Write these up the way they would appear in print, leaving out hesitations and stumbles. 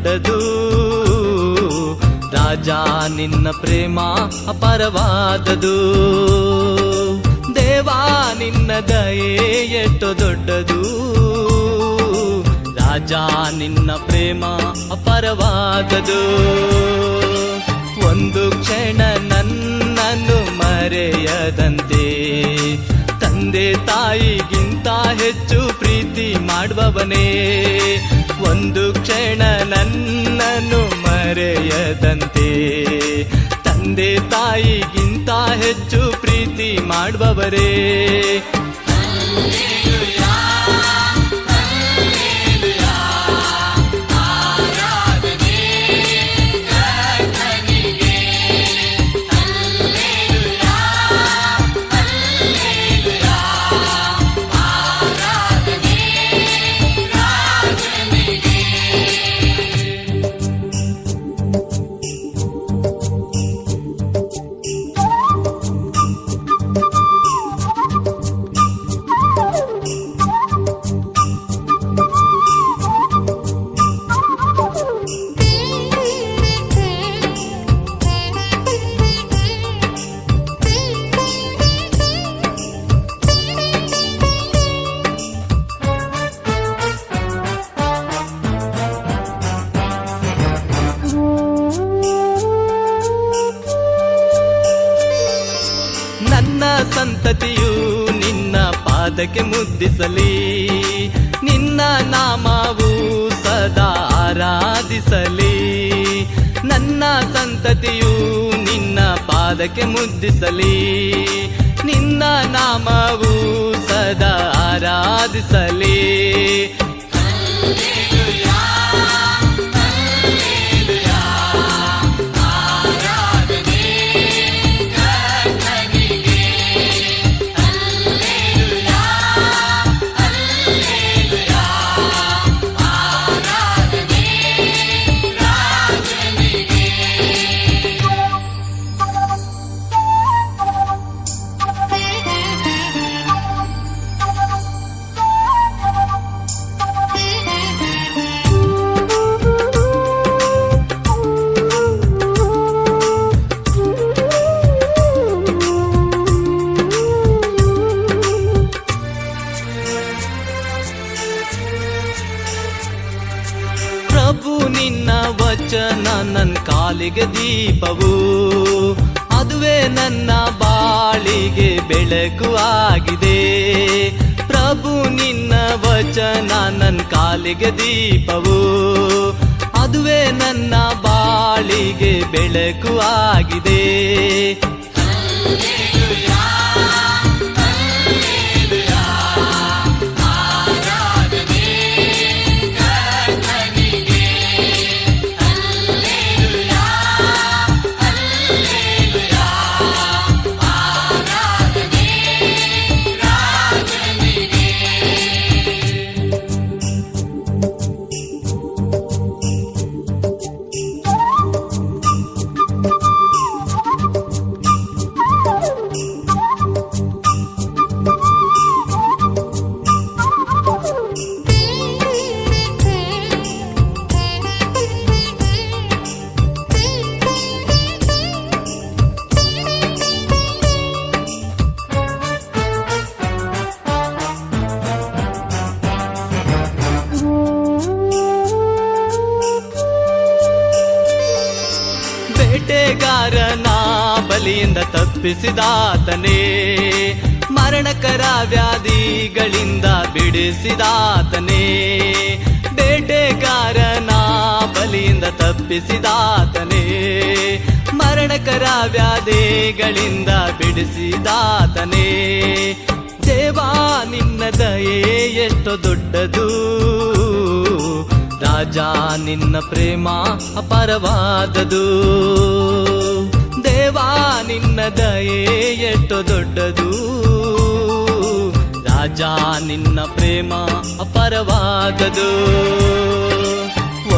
ದೊಡ್ಡದು, ರಾಜ ನಿನ್ನ ಪ್ರೇಮ ಅಪಾರವಾದದು. ದೇವಾ ನಿನ್ನ ದಯೆ ಎಷ್ಟೋ ದೊಡ್ಡದು, ರಾಜ ನಿನ್ನ ಪ್ರೇಮ ಅಪಾರವಾದದು. ಒಂದು ಕ್ಷಣ ನನ್ನನ್ನು ಮರೆಯದಂತೆ ತಂದೆ ತಾಯಿಗಿಂತ ಹೆಚ್ಚು ಪ್ರೀತಿ ಮಾಡುವವನೇ. ಒಂದು ಕ್ಷಣ ನನ್ನನ್ನು ಮರೆಯದಂತೆ ತಂದೆ ತಾಯಿಗಿಂತ ಹೆಚ್ಚು ಪ್ರೀತಿ ಮಾಡುವವರೇ. ಸಂತತಿಯು ನಿನ್ನ ಪಾದಕ್ಕೆ ಮುದ್ದಿಸಲಿ, ನಿನ್ನ ನಾಮವು ಸದಾ ಆರಾಧಿಸಲಿ. ನನ್ನ ಸಂತತಿಯು ನಿನ್ನ ಪಾದಕ್ಕೆ ಮುದ್ದಿಸಲಿ, ನಿನ್ನ ನಾಮವು ಸದಾ ಆರಾಧಿಸಲಿ. ಪ್ರಭು ನಿನ್ನ ವಚನ ನನ್ನ ಕಾಲಿಗೆ ದೀಪವು, ಅದುವೇ ನನ್ನ ಬಾಳಿಗೆ ಬೆಳಕು ಆಗಿದೆ. ಪ್ರಭು ನಿನ್ನ ವಚನ ನನ್ನ ಕಾಲಿಗೆ ದೀಪವು, ಅದುವೇ ನನ್ನ ಬಾಳಿಗೆ ಬೆಳಕು ಆಗಿದೆ. ಬೇಟೆಗಾರನ ಬಲಿಯಿಂದ ತಪ್ಪಿಸಿದಾತನೇ, ಮರಣಕರ ವ್ಯಾಧಿಗಳಿಂದ ಬಿಡಿಸಿದಾತನೇ. ಬೇಟೆಗಾರನ ಬಲಿಯಿಂದ ತಪ್ಪಿಸಿದಾತನೇ, ಮರಣಕರ ವ್ಯಾಧಿಗಳಿಂದ ಬಿಡಿಸಿದಾತನೇ. ದೇವಾ ನಿನ್ನ ದಯೆ ಎಷ್ಟೋ ದೊಡ್ಡದು, ರಾಜ ನಿನ್ನ ಪ್ರೇಮ ಅಪಾರವಾದದು. ದೇವಾ ನಿನ್ನ ದಯೆ ಎಷ್ಟೋ ದೊಡ್ಡದು, ರಾಜ ನಿನ್ನ ಪ್ರೇಮ ಅಪಾರವಾದದು.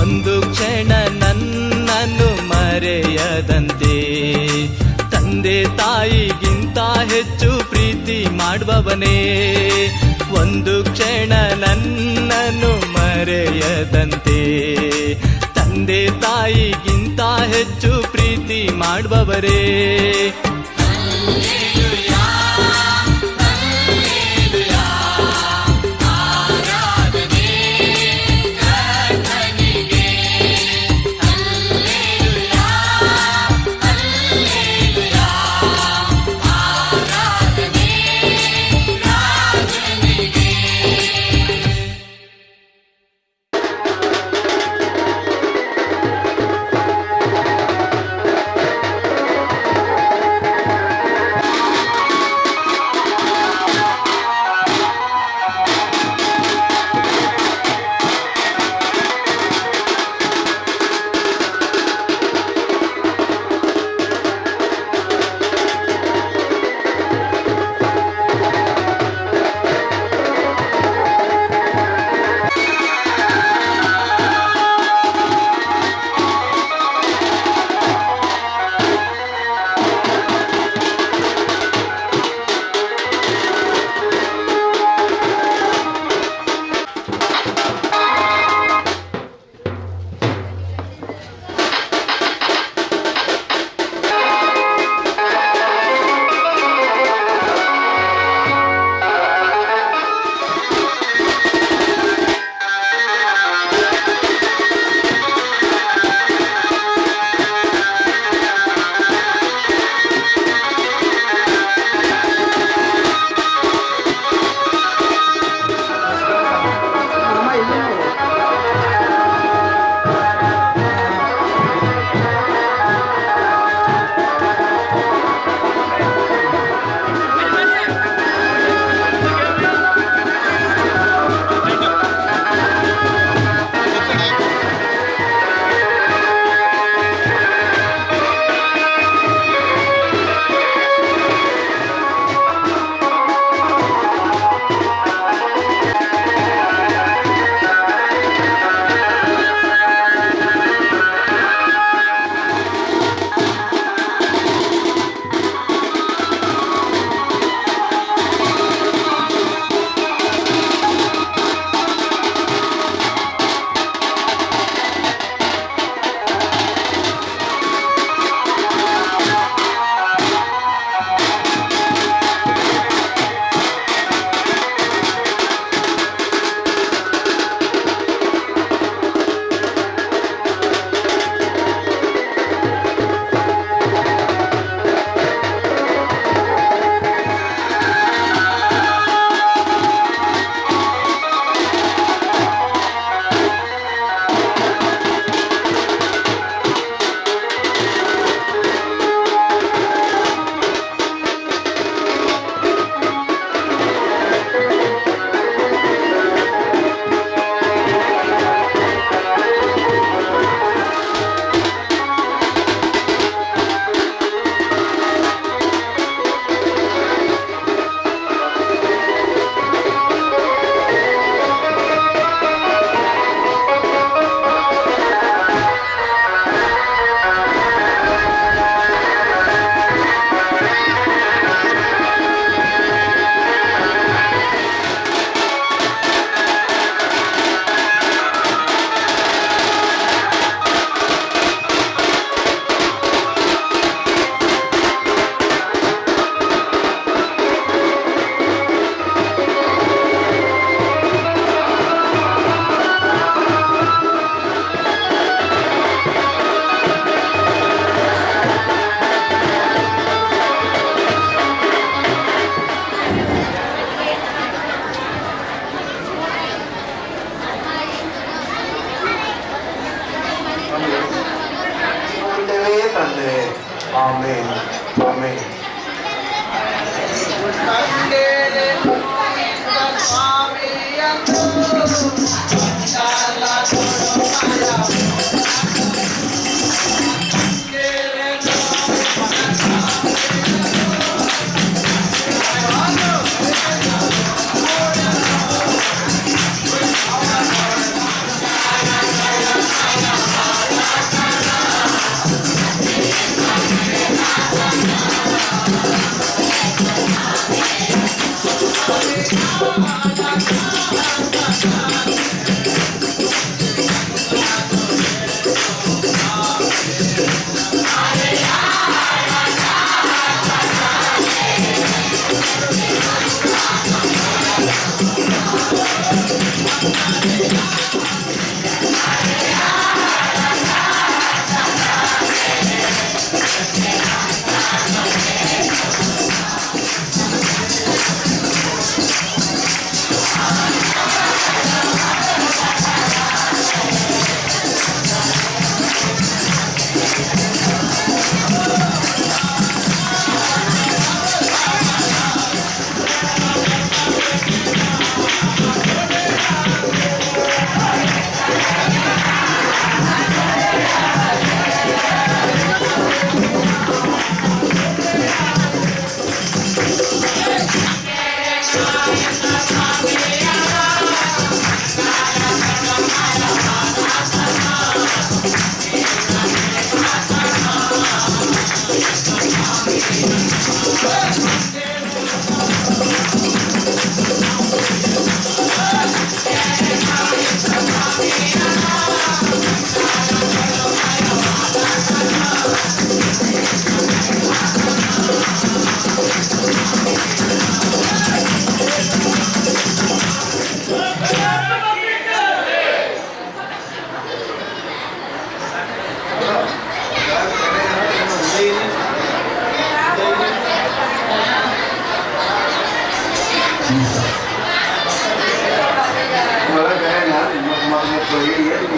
ಒಂದು ಕ್ಷಣ ನನ್ನನ್ನು ಮರೆಯದಂತೆ ತಂದೆ ತಾಯಿಗಿಂತ ಹೆಚ್ಚು ಪ್ರೀತಿ ಮಾಡುವವನೇ. ಒಂದು ಕ್ಷಣ ನನ್ನನ್ನು ಮರೆಯದಂತೆ ತಂದೆ ತಾಯಿಗಿಂತ ಹೆಚ್ಚು ಪ್ರೀತಿ ಮಾಡುವವರೇ.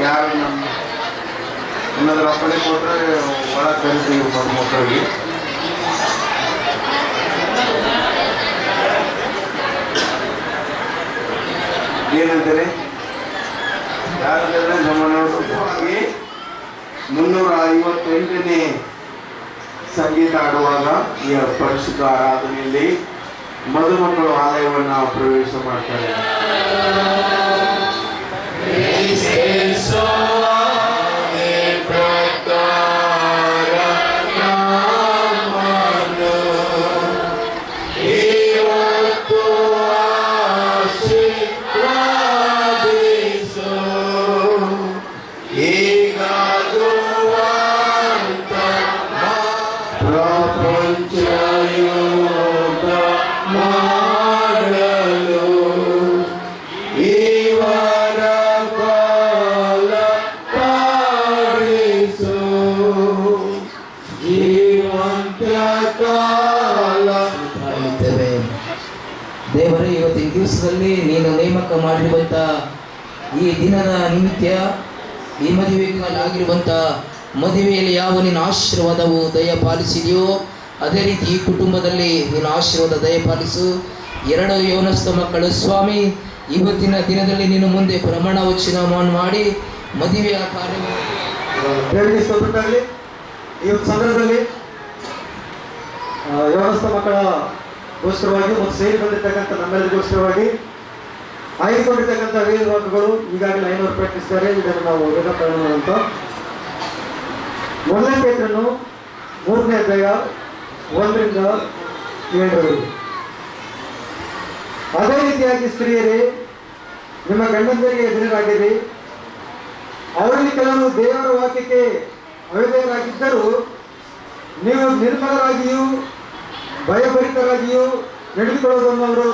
ಯಾರು ನಮ್ಮ ಏನಾದ್ರು ಅಪ್ಪನೇ ಕೊಟ್ಟರೆ ಒಳಗೆ ಕರಿತೀವಿ ಮಕ್ಕಳಿಗೆ. ಏನಂತಾರೆ ಯಾರಂದ್ರೆ ನಮ್ಮ ನೋಡುವಾಗಿ 358ನೇ ಸಂಗೀತ ಆಡುವಾಗ ಈ ಪರಿಶುದ್ಧ ಆರಾಧನೆಯಲ್ಲಿ ಮದುಮಕ್ಕಳು ಆಲಯವನ್ನು ಪ್ರವೇಶ ಮಾಡ್ತಾರೆ. ದೇವರೇ, ಇವತ್ತಿನ ದಿವಸದಲ್ಲಿ ನೀನು ನೇಮಕ ಮಾಡಿರುವಂಥ ಈ ದಿನದ ನಿಮಿತ್ತ ಈ ಮದುವೆಗಳಾಗಿರುವಂಥ ಮದುವೆಯಲ್ಲಿ ಯಾವ ನಿನ್ನ ಆಶೀರ್ವಾದವು ದಯಪಾಲಿಸಿದೆಯೋ ಅದೇ ರೀತಿ ಈ ಕುಟುಂಬದಲ್ಲಿ ನೀನು ಆಶೀರ್ವಾದ ದಯಪಾಲಿಸು. 2 ಯೌವನಸ್ಥ ಮಕ್ಕಳು ಸ್ವಾಮಿ, ಇವತ್ತಿನ ದಿನದಲ್ಲಿ ನೀನು ಮುಂದೆ ಪ್ರಮಾಣ ವಚನ ಮಾಡಿ ಮದುವೆಯ ದೇವರಿಗೆ ಸ್ತೋತ್ರವಾಗಲಿ. ಈ ಒಂದು ಸಂದರ್ಭದಲ್ಲಿ ಯೌವನಸ್ಥ ಮಕ್ಕಳ ಗೋಸ್ಕರವಾಗಿ ಮತ್ತು ಸೇರಿ ಬಂದಿರ್ತಕ್ಕಂಥ ನಮ್ಮೆಲ್ಲರಿಗೋಸ್ಕರವಾಗಿ ಆಯ್ದುಕೊಂಡಿರ್ತಕ್ಕಂಥ ವೇದವಾಕ್ಯಗಳು ಈಗಾಗಲೇ 500 ಪ್ರಯತ್ನಿಸಿದ್ದಾರೆ. ಇದನ್ನು ನಾವು ವೇದ ಪ್ರಯಾಣ ಅಂತ 1ನೇ ಪೇತ್ರನು 3ನೇ ಅಧ್ಯಾಯ 1ರಿಂದ 7. ಅದೇ ರೀತಿಯಾಗಿ ಸ್ತ್ರೀಯರೇ, ನಿಮ್ಮ ಗಂಡಂದರಿಗೆ ಎದುರಾಗಿರಿ. ಅವರಲ್ಲಿ ಕೆಲವರು ದೇವರ ವಾಕ್ಯಕ್ಕೆ ಅವಿಧೇಯರಾಗಿದ್ದರೂ ನೀವು ನಿರ್ಮಲರಾಗಿಯೂ ಭಯಭರಿತರಾಗಿಯೂ ನಡೆದುಕೊಳ್ಳೋದನ್ನು ಅವರು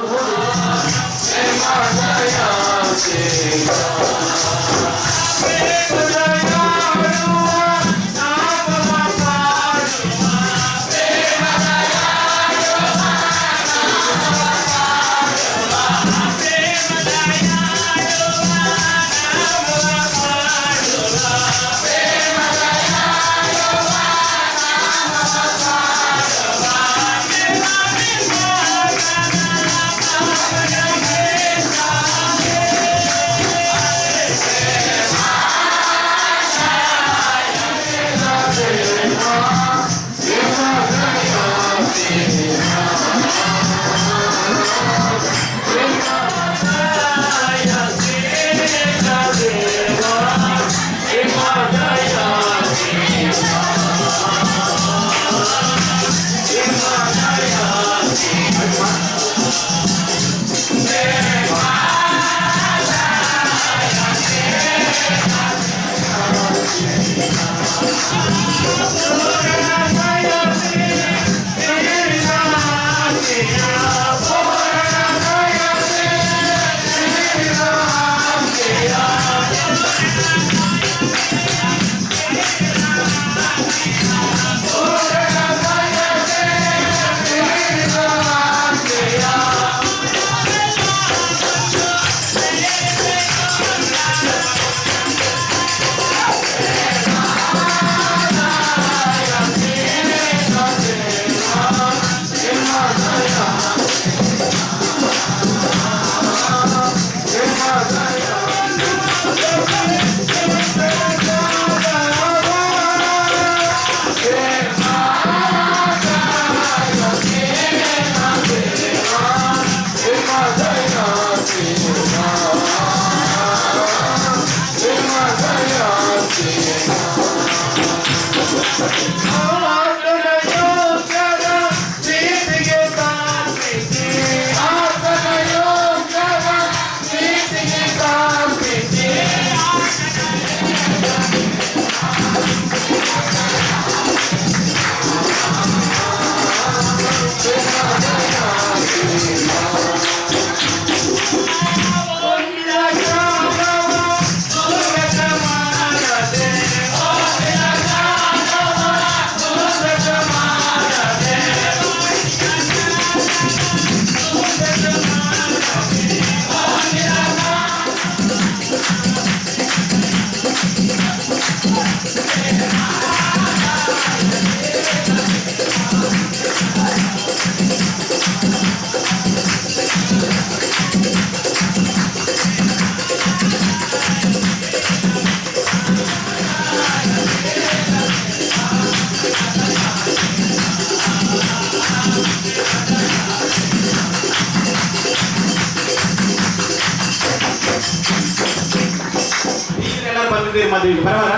ಬಂದಿದ್ದೀರಿ ಮದುವೆಗೆ? ಬರವರ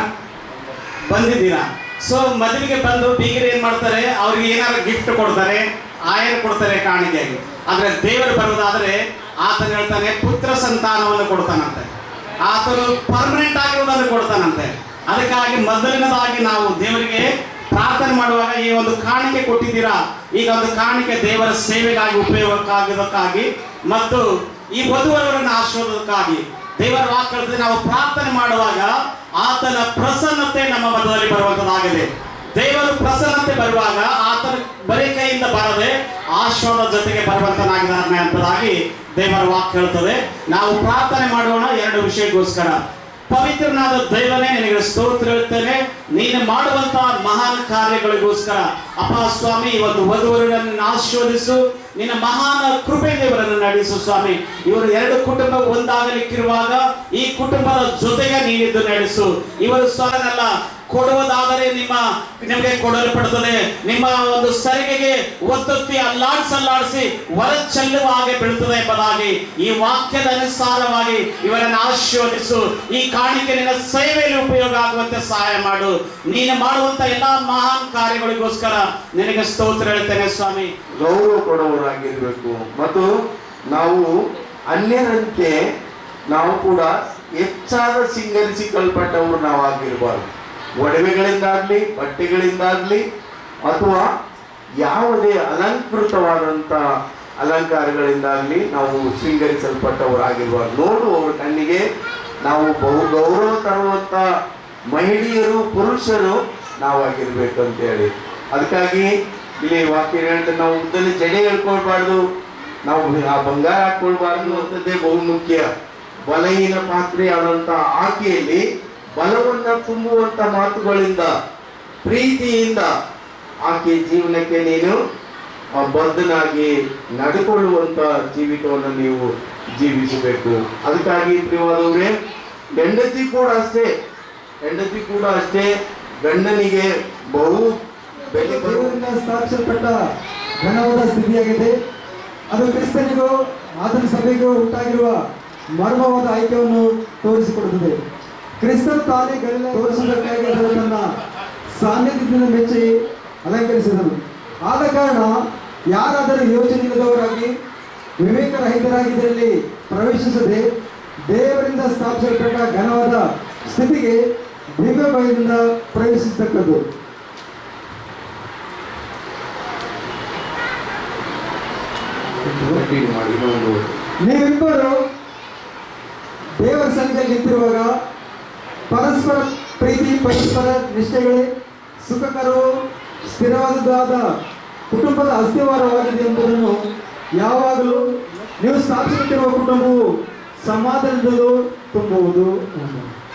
ಬಂದಿದ್ದೀರಾ? ಸೊ ಮದುವೆಗೆ ಬಂದು ಬೀಗರು ಏನು ಮಾಡ್ತಾರೆ, ಅವ್ರಿಗೆ ಏನಾದ್ರು ಗಿಫ್ಟ್ ಕೊಡ್ತಾರೆ, ಆಯರ್ ಕೊಡ್ತಾರೆ ಕಾಣಿಕೆಯಾಗಿ. ಆದರೆ ದೇವರು ಬರುವುದಾದರೆ ಆತನು ಹೇಳ್ತಾನೆ ಪುತ್ರ ಸಂತಾನವನ್ನು ಕೊಡ್ತಾನಂತೆ, ಆತನು ಪರ್ಮನೆಂಟ್ ಆಗಿರುವುದನ್ನು ಕೊಡ್ತಾನಂತೆ. ಅದಕ್ಕಾಗಿ ಮೊದಲನೇದಾಗಿ ನಾವು ದೇವರಿಗೆ ಪ್ರಾರ್ಥನೆ ಮಾಡುವಾಗ ಈ ಒಂದು ಕಾಣಿಕೆ ಕೊಟ್ಟಿದ್ದೀರಾ, ಈಗ ಒಂದು ಕಾಣಿಕೆ ದೇವರ ಸೇವೆಗಾಗಿ ಉಪಯೋಗಕ್ಕಾಗೋದಕ್ಕಾಗಿ ಮತ್ತು ಈ ವಧುವರವರನ್ನು ಆಶೀರ್ವಾದಕ್ಕಾಗಿ ದೇವರ ವಾಕ್ಯದಲ್ಲಿ ನಾವು ಪ್ರಾರ್ಥನೆ ಮಾಡುವಾಗ ಆತನ ಪ್ರಸನ್ನತೆ ನಮ್ಮ ಮಧ್ಯದಲ್ಲಿ ಬರುವಂತದ್ದಾಗಿದೆ. ದೇವರು ಪ್ರಸನ್ನತೆ ಬರುವಾಗ ಆತನ ಬರೀ ಕೈಯಿಂದ ಬರದೆ ಆಶೀರ್ವಾದ ಜೊತೆಗೆ ಬರುವಂತನಾಗಿದ್ದಾನೆ ಎಂಬುದಾಗಿ ದೇವರ ವಾಕ್ಯ ಹೇಳ್ತದೆ. ನಾವು ಪ್ರಾರ್ಥನೆ ಮಾಡೋಣ ಎರಡು ವಿಷಯಕ್ಕೋಸ್ಕರ. ಪವಿತ್ರನಾದ ದೈವನೇ, ನಿನಗೆ ಸ್ತೋತ್ರ ಹೇಳ್ತೇನೆ, ನೀನು ಮಾಡುವಂತಹ ಮಹಾನ್ ಕಾರ್ಯಗಳಿಗೋಸ್ಕರ. ಅಪ್ಪ ಸ್ವಾಮಿ, ಇವತ್ತು ವಧುವರನ್ನು ಆಶೀರ್ವದಿಸು, ನಿನ್ನ ಮಹಾನ್ ಕೃಪೆ ದೇವರನ್ನು ನಡೆಸು ಸ್ವಾಮಿ. ಇವರು ಎರಡು ಕುಟುಂಬ ಒಂದಾಗಲಿಕ್ಕಿರುವಾಗ ಈ ಕುಟುಂಬದ ಜೊತೆಗೆ ನೀನಿದ್ದು ನಡೆಸು. ಇವರು ಸ್ವರನಲ್ಲ ಕೊಡುವುದಾದರೆ ನಿಮಗೆ ಕೊಡಲ್ಪಡುತ್ತದೆ. ನಿಮ್ಮ ಒಂದು ಸರಿಗೆಗೆ ಒತ್ತೊತ್ತಿ ಅಲ್ಲಾಡಿಸಿ ಹೊರ ಚೆಲ್ಲುವ ಹಾಗೆ ಬೀಳುತ್ತದೆ ಎಂಬುದಾಗಿ ಈ ವಾಕ್ಯದ ಅನುಸಾರವಾಗಿ ಇವರನ್ನು ಆಶೀರ್ವದಿಸು. ಈ ಕಾಣಿಕೆ ನಿನ್ನ ಸೇವೆಯಲ್ಲಿ ಉಪಯೋಗ ಆಗುವಂತೆ ಸಹಾಯ ಮಾಡು. ನೀನು ಮಾಡುವಂತ ಎಲ್ಲಾ ಮಹಾನ್ ಕಾರ್ಯಗಳಿಗೋಸ್ಕರ ನಿನಗೆ ಸ್ತೋತ್ರ ಹೇಳ್ತೇನೆ ಸ್ವಾಮಿ. ಗೌರವ ಕೊಡುವವರಾಗಿರ್ಬೇಕು ಮತ್ತು ನಾವು ಅನ್ಯರಂತೆ ನಾವು ಕೂಡ ಹೆಚ್ಚಾದ ಸಿಂಗರಿಸಿಕೊಳ್ಳಲ್ಪಟ್ಟವರು ನಾವು ಆಗಿರಬಾರ್ದು. ಒಡವೆಗಳಿಂದಾಗ್ಲಿ, ಬಟ್ಟೆಗಳಿಂದಾಗ್ಲಿ ಅಥವಾ ಯಾವುದೇ ಅಲಂಕೃತವಾದಂಥ ಅಲಂಕಾರಗಳಿಂದಾಗ್ಲಿ ನಾವು ಶೃಂಗರಿಸಲ್ಪಟ್ಟವರಾಗಿರಬಾರ್ದು. ನೋಡುವವರ ಕಣ್ಣಿಗೆ ನಾವು ಬಹು ಗೌರವ ತರುವಂಥ ಮಹಿಳೆಯರು, ಪುರುಷರು ನಾವಾಗಿರ್ಬೇಕು ಅಂತ ಹೇಳಿ. ಅದಕ್ಕಾಗಿ ಇಲ್ಲಿ ವಾಕ್ಯ ಹೇಳ್ತಾರೆ, ನಾವು ಉದ್ದಲ್ಲಿ ಜಡೆ ಹೇಳ್ಕೊಳ್ಬಾರ್ದು, ನಾವು ಆ ಬಂಗಾರ ಹಾಕೊಳ್ಬಾರ್ದು ಅಂತದ್ದೇ ಬಹುಮುಖ್ಯ. ಬಲಹೀನ ಪಾತ್ರೆಯಾದಂಥ ಆಕೆಯಲ್ಲಿ ಬಲವನ್ನ ತುಂಬುವಂತ ಮಾತುಗಳಿಂದ, ಪ್ರೀತಿಯಿಂದ ಆಕೆ ಜೀವನಕ್ಕೆ ನೀನು ಬದ್ಧನಾಗಿ ನಡೆಕೊಳ್ಳುವಂತ ಜೀವಿತವನ್ನು ನೀವು ಜೀವಿಸಬೇಕು. ಅದಕ್ಕಾಗಿ ಪ್ರಿಯವಾದವರೇ, ಹೆಂಡತಿ ಕೂಡ ಅಷ್ಟೇ ಗಂಡನಿಗೆ ಬಹು ಬೆಲೆ ದೇವರಿಂದ ಸ್ಥಾಪಿಸಲ್ಪಟ್ಟ ಘನವಾದ ಸ್ಥಿತಿಯಾಗಿದೆ. ಅದು ಕ್ರಿಸ್ತನಿಗೂ ಆತನ ಸಭೆಗೂ ಉಂಟಾಗಿರುವ ಮರ್ಮವಾದ ಐಕ್ಯವನ್ನು ತೋರಿಸಿಕೊಡುತ್ತದೆ. ಕ್ರಿಸ್ತನು ತಾನೇ ಗಲಿಲ ತೋರಿಸುವುದಕ್ಕಾಗಿ ಅದನ್ನು ತನ್ನ ಸಾನ್ನಿಧ್ಯದಿಂದ ಮೆಚ್ಚಿ ಅಲಂಕರಿಸಿದನು. ಆದ ಕಾರಣ ಯಾರಾದರೂ ಯೋಚನೆಯಿಲ್ಲದವರಾಗಿ ವಿವೇಕರಹಿತರಾಗಿದ್ದರಲ್ಲಿ ಪ್ರವೇಶಿಸದೆ ದೇವರಿಂದ ಸ್ಥಾಪಿಸಲ್ಪಟ್ಟ ಘನವಾದ ಸ್ಥಿತಿಗೆ ದಿವ್ಯ ಭಯದಿಂದ ಪ್ರವೇಶಿಸತಕ್ಕದ್ದು. ನೀವಿಬ್ಬರು ದೇವರ ಸನ್ನಿಧಿಯಲ್ಲಿ ನಿಂತಿರುವಾಗ ಪರಸ್ಪರ ಪ್ರೀತಿ, ಪರಸ್ಪರ ನಿಷ್ಠೆಗಳೇ ಸುಖಕರವೂ ಸ್ಥಿರವಾದದ್ದಾದ ಕುಟುಂಬದ ಅಸ್ಥಿವಾರವಾಗಿದೆ ಎಂಬುದನ್ನು ಯಾವಾಗಲೂ ನೀವು ಸ್ಥಾಪಿಸುತ್ತಿರುವ ಕುಟುಂಬವು ಸಮಾಧಾನದಲ್ಲೂ ತುಂಬುವುದು.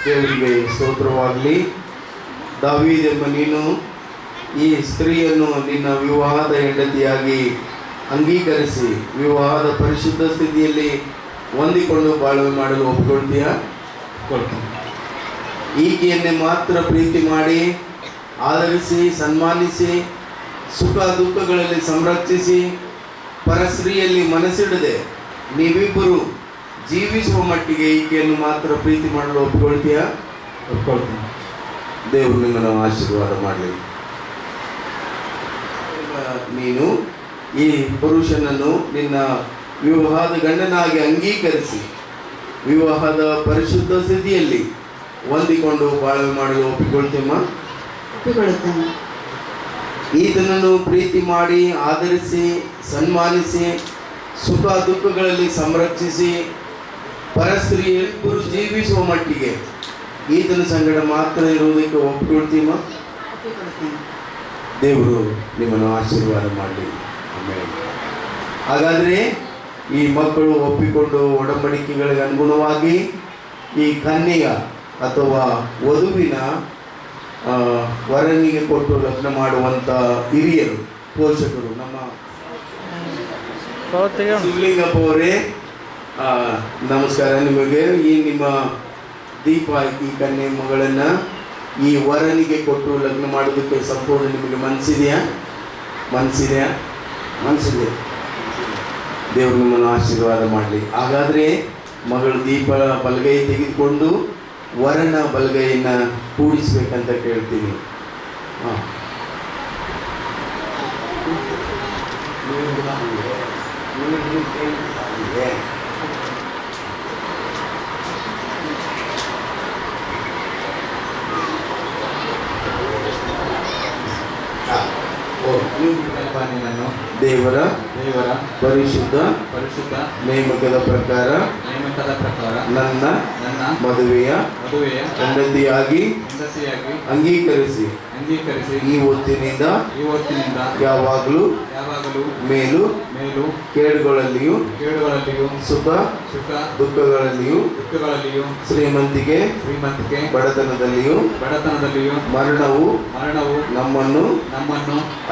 ದೇವರಿಗೆ ಸ್ತೋತ್ರವಾಗಲಿ. ದಾವೀದೆಂಬ ನೀನು ಈ ಸ್ತ್ರೀಯನ್ನು ನಿನ್ನ ವಿವಾಹದ ಹೆಂಡತಿಯಾಗಿ ಅಂಗೀಕರಿಸಿ ವಿವಾಹದ ಪರಿಶುದ್ಧ ಸ್ಥಿತಿಯಲ್ಲಿ ಹೊಂದಿಕೊಂಡು ಬಾಳ್ವೆ ಮಾಡಲು ಒಪ್ಪಿಕೊಳ್ತೀಯ? ಈಕೆಯನ್ನೇ ಮಾತ್ರ ಪ್ರೀತಿ ಮಾಡಿ, ಆದರಿಸಿ, ಸನ್ಮಾನಿಸಿ, ಸುಖ ದುಃಖಗಳಲ್ಲಿ ಸಂರಕ್ಷಿಸಿ, ಪರಸ್ತ್ರೀಯಲ್ಲಿ ಮನಸ್ಸಿಡದೆ ನೀವಿಬ್ಬರು ಜೀವಿಸುವ ಮಟ್ಟಿಗೆ ಈಕೆಯನ್ನು ಮಾತ್ರ ಪ್ರೀತಿ ಮಾಡಲು ಒಪ್ಪಿಕೊಳ್ತೀಯ? ಒಪ್ಕೊಳ್ತೀನಿ. ದೇವರು ನಿಮ್ಮನ್ನು ಆಶೀರ್ವಾದ ಮಾಡಲಿ. ನೀನು ಈ ಪುರುಷನನ್ನು ನಿನ್ನ ವಿವಾಹದ ಗಂಡನಾಗಿ ಅಂಗೀಕರಿಸಿ ವಿವಾಹದ ಪರಿಶುದ್ಧ ಸ್ಥಿತಿಯಲ್ಲಿ ಹೊಂದಿಕೊಂಡು ಬಾಳ್ವೆ ಮಾಡಲು ಒಪ್ಪಿಕೊಳ್ತೀಮ್ಮ? ಒಪ್ಪಿಕೊಳ್ಳುತ್ತೇನೆ. ಈತನನ್ನು ಪ್ರೀತಿ ಮಾಡಿ, ಆದರಿಸಿ, ಸನ್ಮಾನಿಸಿ, ಸುಖ ದುಃಖಗಳಲ್ಲಿ ಸಂರಕ್ಷಿಸಿ, ಪರಸ್ತ್ರೀಯರು ಜೀವಿಸುವ ಮಟ್ಟಿಗೆ ಈತನ ಸಂಗಡ ಮಾತ್ರ ಇರುವುದಕ್ಕೆ ಒಪ್ಪಿಕೊಳ್ತೀಮ್ಮ? ಒಪ್ಪಿಕೊಳ್ಳುತ್ತೇನೆ. ದೇವರು ನಿಮ್ಮನ್ನು ಆಶೀರ್ವಾದ ಮಾಡಲಿ. ಆಮೇಲೆ ಹಾಗಾದರೆ ಈ ಮಕ್ಕಳು ಒಪ್ಪಿಕೊಂಡು ಒಡಂಬಡಿಕೆಗಳಿಗೆ ಅನುಗುಣವಾಗಿ ಈ ಕನ್ಯೆಯ ಅಥವಾ ವಧುವಿನ ವರನಿಗೆ ಕೊಟ್ಟು ಲಗ್ನ ಮಾಡುವಂಥ ಹಿರಿಯರು, ಪೋಷಕರು ನಮ್ಮ ಶಿವಲಿಂಗಪ್ಪ ಅವರೇ, ನಮಸ್ಕಾರ ನಿಮಗೆ. ಈ ನಿಮ್ಮ ದೀಪ ಈ ಕನ್ಯೆ ಮಗಳನ್ನು ಈ ವರನಿಗೆ ಕೊಟ್ಟು ಲಗ್ನ ಮಾಡೋದಕ್ಕೆ ಸಂಪೂರ್ಣ ನಿಮಗೆ ಮನಸ್ಸಿದೆಯಾ? ಮನಸ್ಸಿದೆ. ದೇವರು ನಿಮ್ಮನ್ನು ಆಶೀರ್ವಾದ ಮಾಡಲಿ. ಹಾಗಾದರೆ ಮಗಳು ದೀಪ ಬಲಗೈ ತೆಗೆದುಕೊಂಡು ವರನ ಬಲಗೈಯನ್ನ ಕೂಡಿಸ್ಬೇಕಂತ ಕೇಳ್ತೀನಿ. ಹಾಂ, ನಿನ್ನನ್ನು ದೇವರ ದೇವರ ಪರಿಶುದ್ಧ ಪರಿಶುದ್ಧ ನೇಮಕದ ಪ್ರಕಾರ ನನ್ನ ನನ್ನ ಮದುವೆಯ ಹೆಂಡತಿಯಾಗಿ ಹೆಂಡತಿಯಾಗಿ ಅಂಗೀಕರಿಸಿ ಅಂಗೀಕರಿಸಿ ಈ ಹೊತ್ತಿನಿಂದ ಯಾವಾಗಲೂ ಮೇಲು ಕೇಡುಗಳಲ್ಲಿಯೂ ಸುಖ ದುಃಖಗಳಲ್ಲಿಯೂ ಶ್ರೀಮಂತಿಕೆ ಬಡತನದಲ್ಲಿಯೂ ಮರಣವು ನಮ್ಮನ್ನು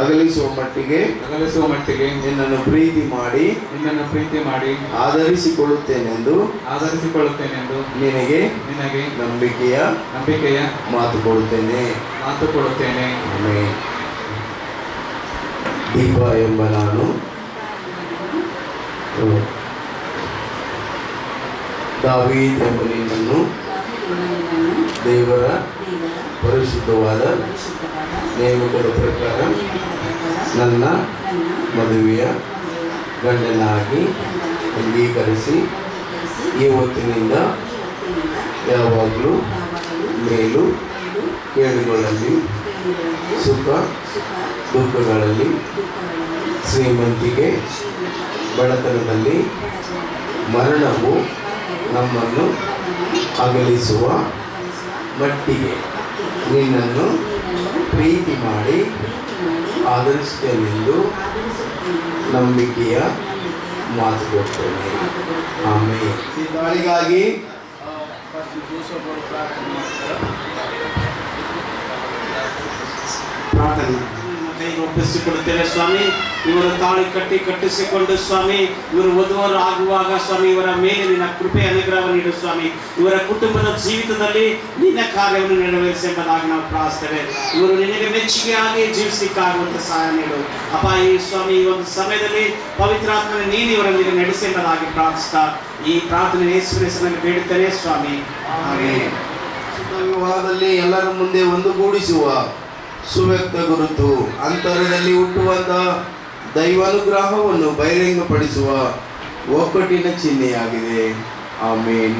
ಅಗಲಿಸುವ ಮಟ್ಟಿಗೆ ನಿನ್ನನ್ನು ಪ್ರೀತಿ ಮಾಡಿ ಆಧರಿಸಿಕೊಳ್ಳುತ್ತೇನೆಂದು ನಿನಗೆ ನಂಬಿಕೆಯ ಮಾತು ಕೊಡುತ್ತೇನೆ. ಆಮೆನ್. ದೀಪ ಎಂಬ ನಾನು ದಾವೀದ್ ಎಂಬ ನಿನ್ನನ್ನು ದೇವರ ಪರಿಶುದ್ಧವಾದ ನೇಮಕದ ಪ್ರಕಾರ ನನ್ನ ಮದುವೆಯ ಗಂಡನಾಗಿ ಅಂಗೀಕರಿಸಿ ಈ ಹೊತ್ತಿನಿಂದ ಯಾವಾಗಲೂ ಮೇಲು ಕೇಡುಗಳಲ್ಲಿ ಸುಖ ದುಃಖಗಳಲ್ಲಿ ಶ್ರೀಮಂತಿಕೆ ಬಡತನದಲ್ಲಿ ಮರಣವು ನಮ್ಮನ್ನು ಅಗಲಿಸುವ ಮಟ್ಟಿಗೆ ನಿನ್ನನ್ನು ಪ್ರೀತಿ ಮಾಡಿ ಆಧರಿಸುತ್ತೇನೆಂದು ನಂಬಿಕೆಯ ಮಾತು ಕೊಡ್ತೇನೆ. ಆಮೇಲೆ ಈ ದಾಳಿಗಾಗಿ ಪ್ರಾರ್ಥನೆ ಕೈಗೆ ಒಪ್ಪಿಸಿಕೊಡುತ್ತೇವೆ ಸ್ವಾಮಿ. ಇವರು ತಾಳಿ ಕಟ್ಟಿಸಿಕೊಂಡು ಸ್ವಾಮಿ, ಇವರು ವಧುವರು ಆಗುವಾಗ ಸ್ವಾಮಿ ಇವರ ಮೇಲೆ ನಿನ್ನ ಕೃಪೆ ಅನುಗ್ರಹ ನೀಡು ಸ್ವಾಮಿ. ಇವರ ಕುಟುಂಬದ ಜೀವಿತದಲ್ಲಿ ನಿನ್ನ ಕಾರ್ಯವನ್ನು ನೆರವೇರಿಸೆಂಬುದಾಗಿ ನಾವು ಪ್ರಾರ್ಥಿಸ್ತೇವೆ. ಇವರು ನಿನಗೆ ಮೆಚ್ಚುಗೆಯಾಗಿ ಜೀವಿಸಲಿಕ್ಕಾಗುವಂತ ಸಹಾಯ ನೀಡು ಅಪ್ಪ. ಈ ಸ್ವಾಮಿ ಈ ಒಂದು ಸಮಯದಲ್ಲಿ ಪವಿತ್ರಾತ್ಮನ ನೀನು ಇವರೊಂದಿಗೆ ನಡೆಸೆಂಬುದಾಗಿ ಪ್ರಾರ್ಥಿಸ್ತಾ ಈ ಪ್ರಾರ್ಥನೆ ಯೇಸುವಿನ ಹೆಸರಿನಲ್ಲಿ ಬೇಡುತ್ತೇನೆ ಸ್ವಾಮಿ. ಆಮೆನ್. ವಿವಾಹದಲ್ಲಿ ಎಲ್ಲರ ಮುಂದೆ ಒಂದುಗೂಡಿಸುವ ಸುವ್ಯಕ್ತ ಗುರುತು, ಅಂತರದಲ್ಲಿ ಹುಟ್ಟುವಂತಹ ದೈವಾನುಗ್ರಹವನ್ನು ಬಹಿರಂಗಪಡಿಸುವ ಒಕ್ಕಟ್ಟಿನ ಚಿಹ್ನೆಯಾಗಿದೆ. ಆಮೇನ್.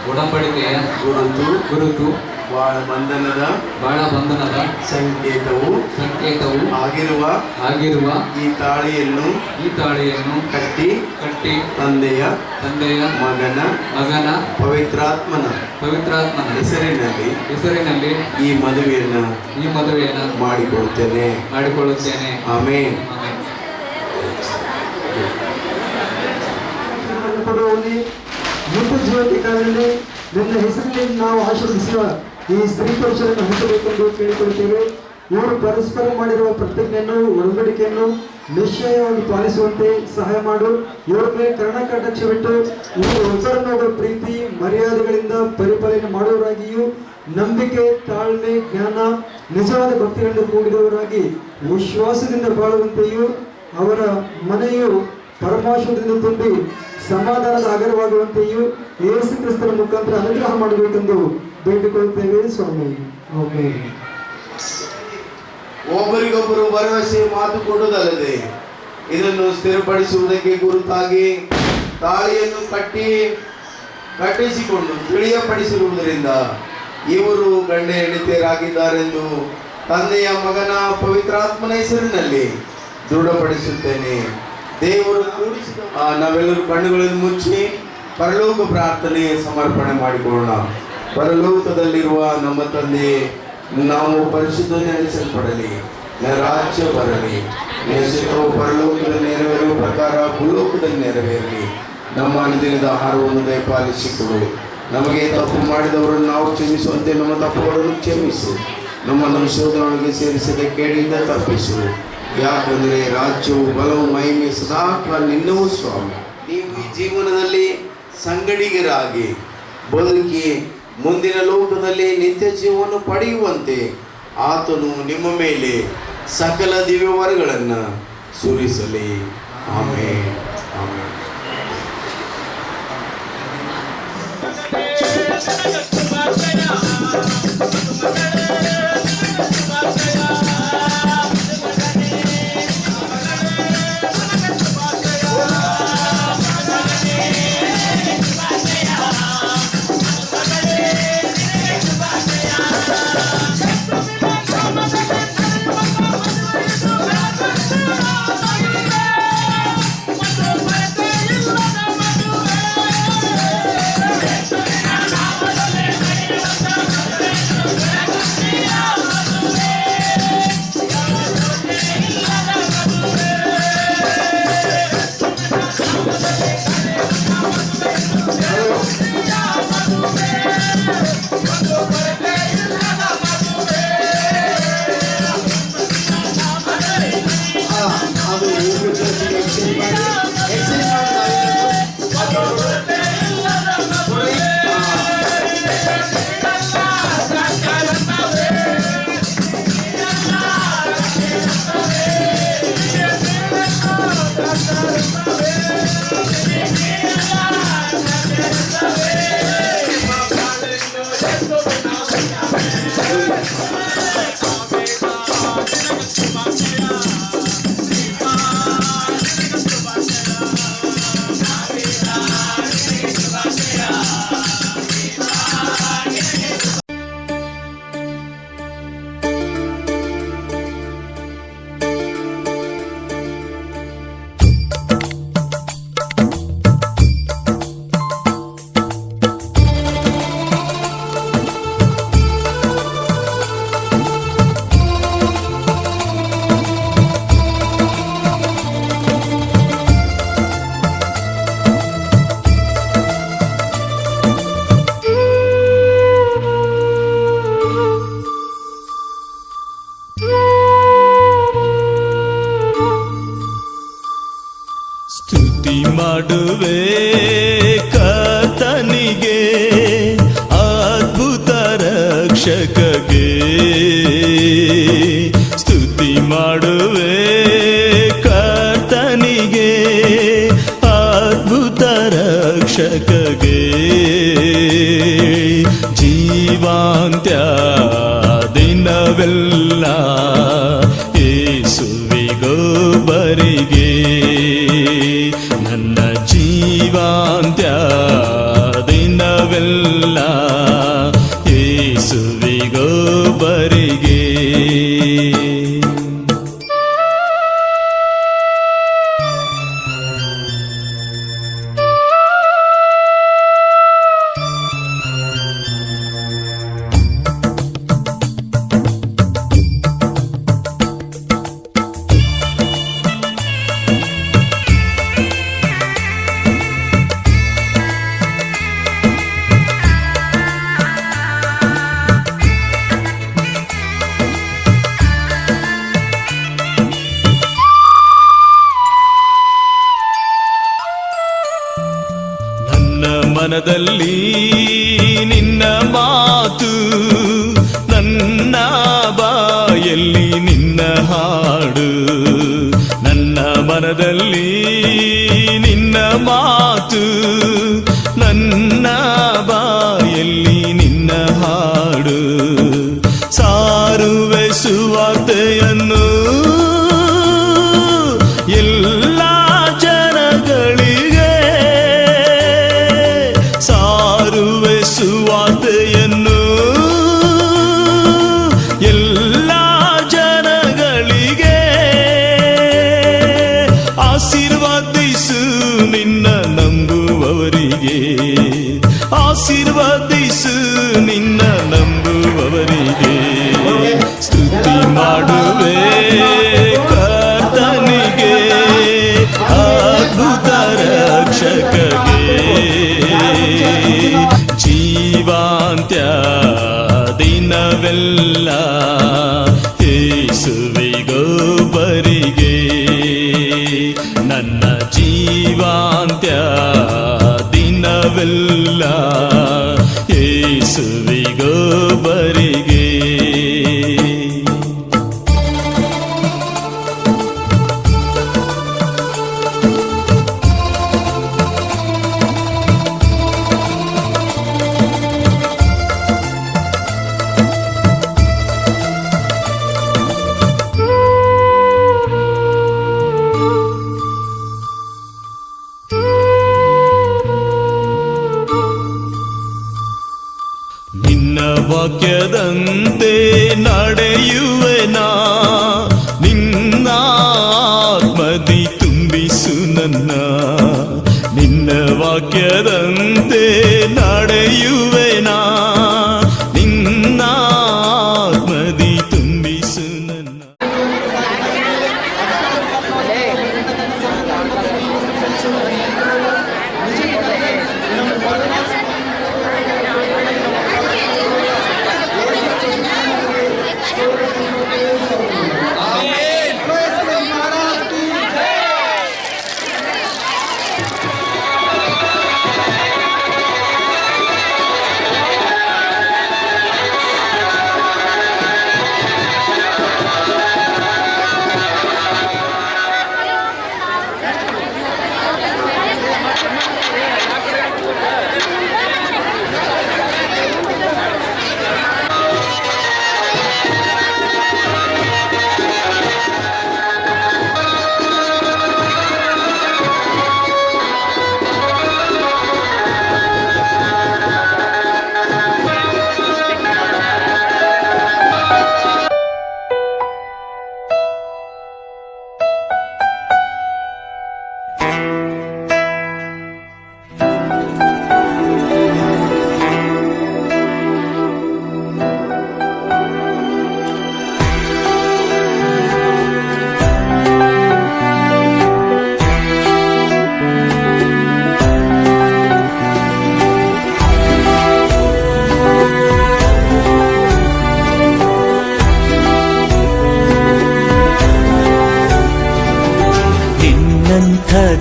ಒಡಂಬಡಿಕೆಯ ಗುರುತು ಬಾಳ ಬಂಧನದ ಸಂಕೇತವು ಆಗಿರುವ ಈ ತಾಳಿಯನ್ನು ಕಟ್ಟಿ ತಂದೆಯ ಮಗನ ಪವಿತ್ರಾತ್ಮನ ಹೆಸರಿನಲ್ಲಿ ಈ ಮದುವೆಯನ್ನು ಮಾಡಿಕೊಳ್ಳುತ್ತೇನೆ. ಆಮೆನ್. ಮುಂದೆ ಜೀವನದ ಕಾಲದಲ್ಲಿ ನನ್ನ ಹೆಸರಿನಲ್ಲಿ ನಾವು ಆಶೀರ್ವದಿಸುವ ಈ ಸ್ತ್ರೀ ಪುರುಷರನ್ನು ಹಂಚಬೇಕೆಂದು ಕೇಳಿಕೊಳ್ಳುತ್ತೇವೆ. ಇವರು ಪರಸ್ಪರ ಮಾಡಿರುವ ಪ್ರತಿಜ್ಞೆಯನ್ನು ಒಡಂಬಡಿಕೆಯನ್ನು ನಿಶ್ಚಯವಾಗಿ ಪಾಲಿಸುವಂತೆ ಸಹಾಯ ಮಾಡು. ಇವರ ಮೇಲೆ ಕರ್ಣಕಟಾಕ್ಷವಿಟ್ಟು ಇವರು ಒಬ್ಬರನ್ನೊಬ್ಬರ ಪ್ರೀತಿ ಮರ್ಯಾದೆಗಳಿಂದ ಪರಿಪಾಲನೆ ಮಾಡುವವರಾಗಿಯೂ ನಂಬಿಕೆ, ತಾಳ್ಮೆ, ಜ್ಞಾನ, ನಿಜವಾದ ಭಕ್ತಿಗಳಿಂದ ಕೂಡಿದವರಾಗಿ ವಿಶ್ವಾಸದಿಂದ ಬಾಳುವಂತೆಯೂ ಅವರ ಮನೆಯು ಪರಮಾಶ್ವರದಿಂದ ತುಂಬಿ ಸಮಾಧಾನದ ಆಗರವಾಗುವಂತೆಯೂ ಯೇಸು ಕ್ರಿಸ್ತನ ಮುಖಾಂತರ ಅನುಗ್ರಹ ಮಾಡಬೇಕೆಂದು ಬೇಡಿಕೊಳ್ಳುತ್ತೇವೆ ಸ್ವಾಮಿ. ಆಮೆನ್. ಒಬ್ಬರಿಗೊಬ್ಬರು ಭರವಸೆ ಮಾತು ಕೊಡುವುದಲ್ಲದೆ ಇದನ್ನು ಸ್ಥಿರಪಡಿಸುವುದಕ್ಕೆ ಗುರುತಾಗಿ ತಾಳಿಯನ್ನು ಕಟ್ಟಿ ಕಟ್ಟಿಸಿಕೊಂಡು ತಿಳಿಯಪಡಿಸಿರುವುದರಿಂದ ಇವರು ಗಂಡ ಹೆಂಡತಿಯರಾಗಿದ್ದಾರೆಂದು ತಂದೆಯ ಮಗನ ಪವಿತ್ರಾತ್ಮನ ಹೆಸರಿನಲ್ಲಿ ದೃಢಪಡಿಸುತ್ತೇನೆ. ದೇವರು ಕೂಡಿಸಿದ ನಾವೆಲ್ಲರೂ ಕಣ್ಣುಗಳನ್ನು ಮುಚ್ಚಿ ಪರಲೋಕ ಪ್ರಾರ್ಥನೆ ಸಮರ್ಪಣೆ ಮಾಡಿಕೊಳ್ಳೋಣ. ಪರಲೋಕದಲ್ಲಿರುವ ನಮ್ಮ ತಂದೆ, ನಾವು ಪರಿಶುದ್ಧ ನೆನೆಸಲ್ಪಡಲಿ, ರಾಜ್ಯ ಬರಲಿ, ಹೆಸರು ಪರಲೋಕದಲ್ಲಿ ನೆರವೇರುವ ಪ್ರಕಾರ ಭೂಲೋಕದಲ್ಲಿ ನೆರವೇರಲಿ. ನಮ್ಮ ಅನುದಿನದ ಆಹಾರವನ್ನು ದಯಪಾಲಿಸಿಕೊಡು. ನಮಗೆ ತಪ್ಪು ಮಾಡಿದವರನ್ನು ನಾವು ಕ್ಷಮಿಸುವಂತೆ ನಮ್ಮ ತಪ್ಪುಗಳನ್ನು ಕ್ಷಮಿಸು. ನಮ್ಮನ್ನು ಶೋಧನೆಯೊಳಗೆ ಸೇರಿಸದೆ ಕೇಳಿಂದ ತಪ್ಪಿಸು. ಯಾಕಂದರೆ ರಾಜ್ಯವು ಬಲವು ಮಹಿಮೆ ಸದಾಕಾಲ ನಿನ್ನವು ಸ್ವಾಮಿ. ನೀವು ಈ ಜೀವನದಲ್ಲಿ ಸಂಗಡಿಗರಾಗಿ ಬದುಕಿ ಮುಂದಿನ ಲೋಕದಲ್ಲಿ ನಿತ್ಯ ಜೀವವನ್ನು ಪಡೆಯುವಂತೆ ಆತನು ನಿಮ್ಮ ಮೇಲೆ ಸಕಲ ದಿವ್ಯವರಗಳನ್ನು ಸುರಿಸಲಿ. ಆಮೇಲೆ ಆಮೇಲೆ. ಮಾಡುವೆ ಕರ್ತನಿಗೆ, ಅದ್ಭುತ ರಕ್ಷಕಗೆ ಸ್ತುತಿ ಮಾಡುವೆ ಕರ್ತನಿಗೆ, ಅದ್ಭುತ ರಕ್ಷಕಗೆ ಜೀವಾಂತ್ಯ ದಿನವೆಲ್ಲ ಯೇಸುವಿಗೊಬ್ಬರಿಗೆ ನನ್ನ ಜೀವಾಂತ್ಯ ದಿನವೆಲ್ಲ ಯೇಸುವಿಗೊಬ್ಬರಿಗೆ. ಮನದಲ್ಲಿ ನಿನ್ನ ಮಾತು, ನನ್ನ ಬಾಯಲ್ಲಿ ನಿನ್ನ ಹಾಡು, ನನ್ನ ಮನದಲ್ಲಿ ನಿನ್ನ ಮಾತು, ನನ್ನ ಬಾಯಲ್ಲಿ ನಿನ್ನ ಹಾಡು, ಸಾರುವೆ ಸುವಾರ್ತೆಯನ್ನು ಎಲ್ಲ ಜನಗಳಿಗೆ, ನಂಬುವವರಿಗೆ, ಆಶೀರ್ವದಿಸು ನಿನ್ನ ನಂಬುವವರಿಗೆ. ಸ್ತುತಿ ಮಾಡುವೆ ಕರ್ತನಿಗೆ, ಅದ್ಭುತ ರಕ್ಷಕಗೆ. ಜೀವಾಂತ್ಯ ದಿನವೆಲ್ಲ ಯೇಸುವಿಗೊಬ್ಬರಿಗೆ, ನನ್ನ ಜೀವಾಂತ್ಯ ದಿನವೆಲ್ಲ ಯೇಸುವಿಗೊಬ್ಬರಿಗೆ. ನಿನ್ನ ವಾಕ್ಯದಂತೆ ನಡೆಯುವೆನಾ, ನಿನ್ನ ಆತ್ಮದಿ ತುಂಬಿಸು ನನ್ನ. ನಿನ್ನ ವಾಕ್ಯದಂತೆ ನಡೆಯುವೆನಾ, ನಿನ್ನ ಆತ್ಮದಿ ತುಂಬಿಸು ನನ್ನ.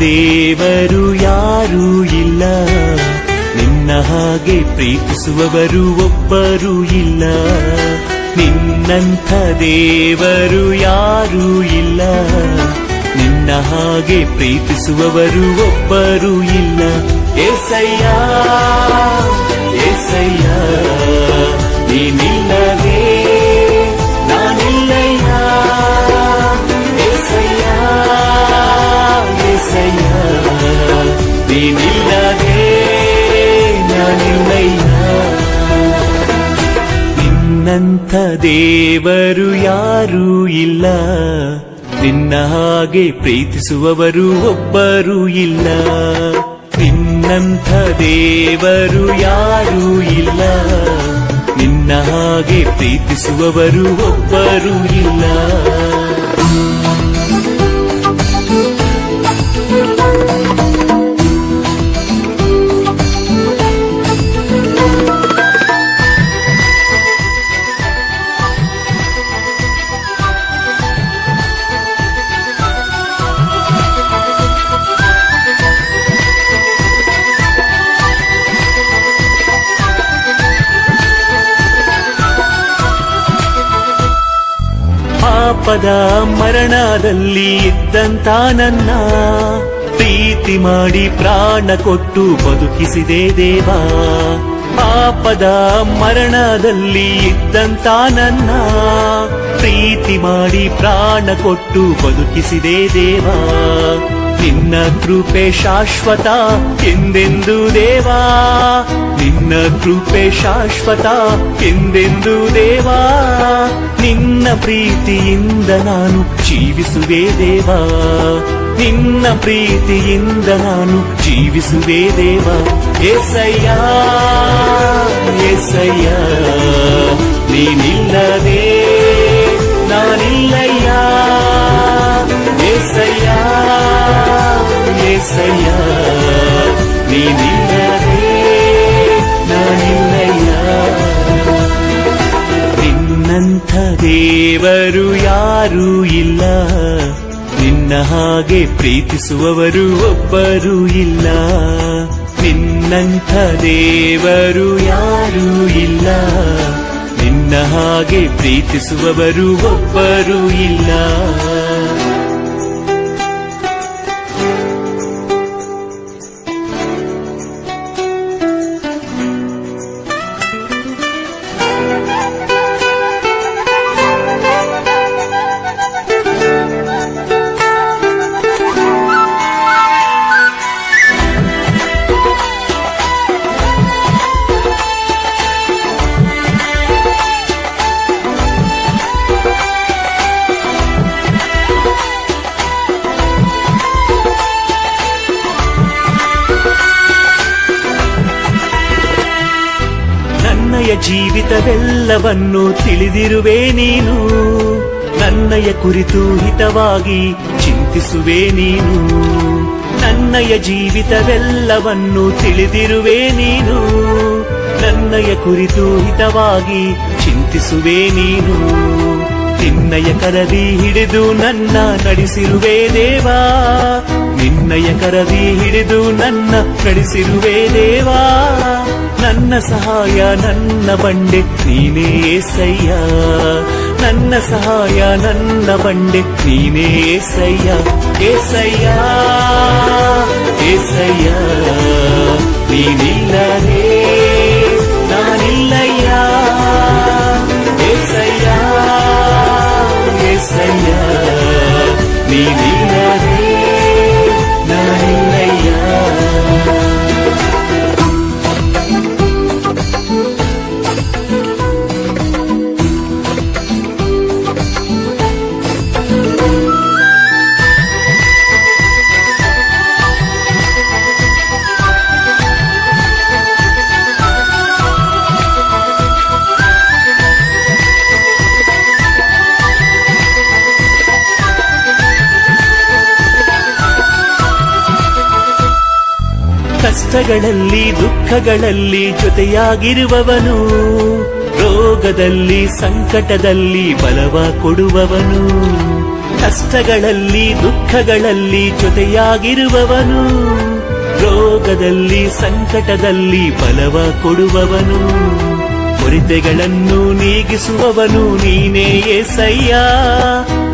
ದೇವರು ಯಾರೂ ಇಲ್ಲ, ನಿನ್ನ ಹಾಗೆ ಪ್ರೀತಿಸುವವರು ಒಬ್ಬರೂ ಇಲ್ಲ. ನಿನ್ನಂಥ ದೇವರು ಯಾರೂ ಇಲ್ಲ, ನಿನ್ನ ಹಾಗೆ ಪ್ರೀತಿಸುವವರು ಒಬ್ಬರೂ ಇಲ್ಲ. ಏಸಯ್ಯ ಏಸಯ್ಯ, ನೀನಿಲ್ಲದೆ ನಾನಿಲ್ಲಯ್ಯ. ಏಸಯ್ಯ ಏಸಯ್ಯ, ನೀನಿಲ್ಲದೆ ನಾನಿಲ್ಲಯ್ಯ. ನಿನ್ನಂಥ ದೇವರು ಯಾರೂ ಇಲ್ಲ, ನಿನ್ನ ಹಾಗೆ ಪ್ರೀತಿಸುವವರು ಒಬ್ಬರೂ ಇಲ್ಲ. ನಿನ್ನಂಥ ದೇವರು ಯಾರೂ ಇಲ್ಲ, ನಿನ್ನ ಹಾಗೆ ಪ್ರೀತಿಸುವವರು ಒಬ್ಬರೂ ಇಲ್ಲ. ಪಾಪದ ಮರಣದಲ್ಲಿ ಇದ್ದಂತ ನನ್ನ ಪ್ರೀತಿ ಮಾಡಿ ಪ್ರಾಣ ಕೊಟ್ಟು ಬದುಕಿಸಿದೆ ದೇವಾ. ಪಾಪದ ಮರಣದಲ್ಲಿ ಇದ್ದಂತ ನನ್ನ ಪ್ರೀತಿ ಮಾಡಿ ಪ್ರಾಣ ಕೊಟ್ಟು ಬದುಕಿಸಿದೆ ದೇವಾ. ನಿನ್ನ ಕೃಪೆ ಶಾಶ್ವತ ಎಂದೆಂದು ದೇವಾ, ನಿನ್ನ ಕೃಪೆ ಶಾಶ್ವತ ಎಂದೆಂದು ದೇವಾ, ನಿನ್ನ ಪ್ರೀತಿಯಿಂದ ನಾನು ಜೀವಿಸುವೆ ದೇವಾ, ನಿನ್ನ ಪ್ರೀತಿಯಿಂದ ನಾನು ಜೀವಿಸುವೆ ದೇವಾ. ಏಸಯ್ಯ ಏಸಯ್ಯ ನೀನಿಲ್ಲದೆ ನಾನಿಲ್ಲಯ್ಯ, ಏಸಯ್ಯ ಏಸಯ್ಯ ನೀನಿಲ್ಲದೆ ನಾನಿಲ್ಲಯ್ಯ. ನಿನ್ನಂಥ ದೇವರು ಯಾರೂ ಇಲ್ಲ, ನಿನ್ನ ಹಾಗೆ ಪ್ರೀತಿಸುವವರು ಒಬ್ಬರೂ ಇಲ್ಲ, ನಿನ್ನಂಥ ದೇವರು ಯಾರೂ ಇಲ್ಲ, ನಿನ್ನ ಹಾಗೆ ಪ್ರೀತಿಸುವವರು ಒಬ್ಬರೂ ಇಲ್ಲ. ನನ್ನಯ ಜೀವಿತವೆಲ್ಲವನ್ನು ತಿಳಿದಿರುವೆ ನೀನು, ನನ್ನಯ ಕುರಿತು ಹಿತವಾಗಿ ಚಿಂತಿಸುವೆ ನೀನು, ನನ್ನಯ ಜೀವಿತವೆಲ್ಲವನ್ನು ತಿಳಿದಿರುವೆ ನೀನು, ನನ್ನಯ ಕುರಿತು ಹಿತವಾಗಿ ಚಿಂತಿಸುವೆ ನೀನು. ನಿನ್ನಯ ಕರದಿ ಹಿಡಿದು ನನ್ನ ನಡೆಸಿರುವೆ ದೇವಾ, ನಿನ್ನಯ ಕರದಿ ಹಿಡಿದು ನನ್ನ ನಡೆಸಿರುವೆ ದೇವಾ, ನನ್ನ ಸಹಾಯ ನನ್ನ ಬಂಡೆ ನೀನೇ ಏಸಯ್ಯ, ನನ್ನ ಸಹಾಯ ನನ್ನ ಬಂಡೆ ನೀನೇ ಏಸಯ್ಯ. ಏಸಯ್ಯ ಏಸಯ್ಯ ನೀನಿಲ್ಲದೆ ನಾನಿಲ್ಲಯ್ಯ, ಏಸಯ್ಯ ಏಸಯ್ಯ ನೀನಿಲ್ಲದೆ ನಾನಿಲ್ಲಯ್ಯ. ಕಷ್ಟಗಳಲ್ಲಿ ದುಃಖಗಳಲ್ಲಿ ಜೊತೆಯಾಗಿರುವವನು, ರೋಗದಲ್ಲಿ ಸಂಕಟದಲ್ಲಿ ಬಲವ ಕೊಡುವವನು, ಕಷ್ಟಗಳಲ್ಲಿ ದುಃಖಗಳಲ್ಲಿ ಜೊತೆಯಾಗಿರುವವನು, ರೋಗದಲ್ಲಿ ಸಂಕಟದಲ್ಲಿ ಬಲವ ಕೊಡುವವನು, ಕೊರತೆಗಳನ್ನು ನೀಗಿಸುವವನು ನೀನೇ ಏಸಯ್ಯ,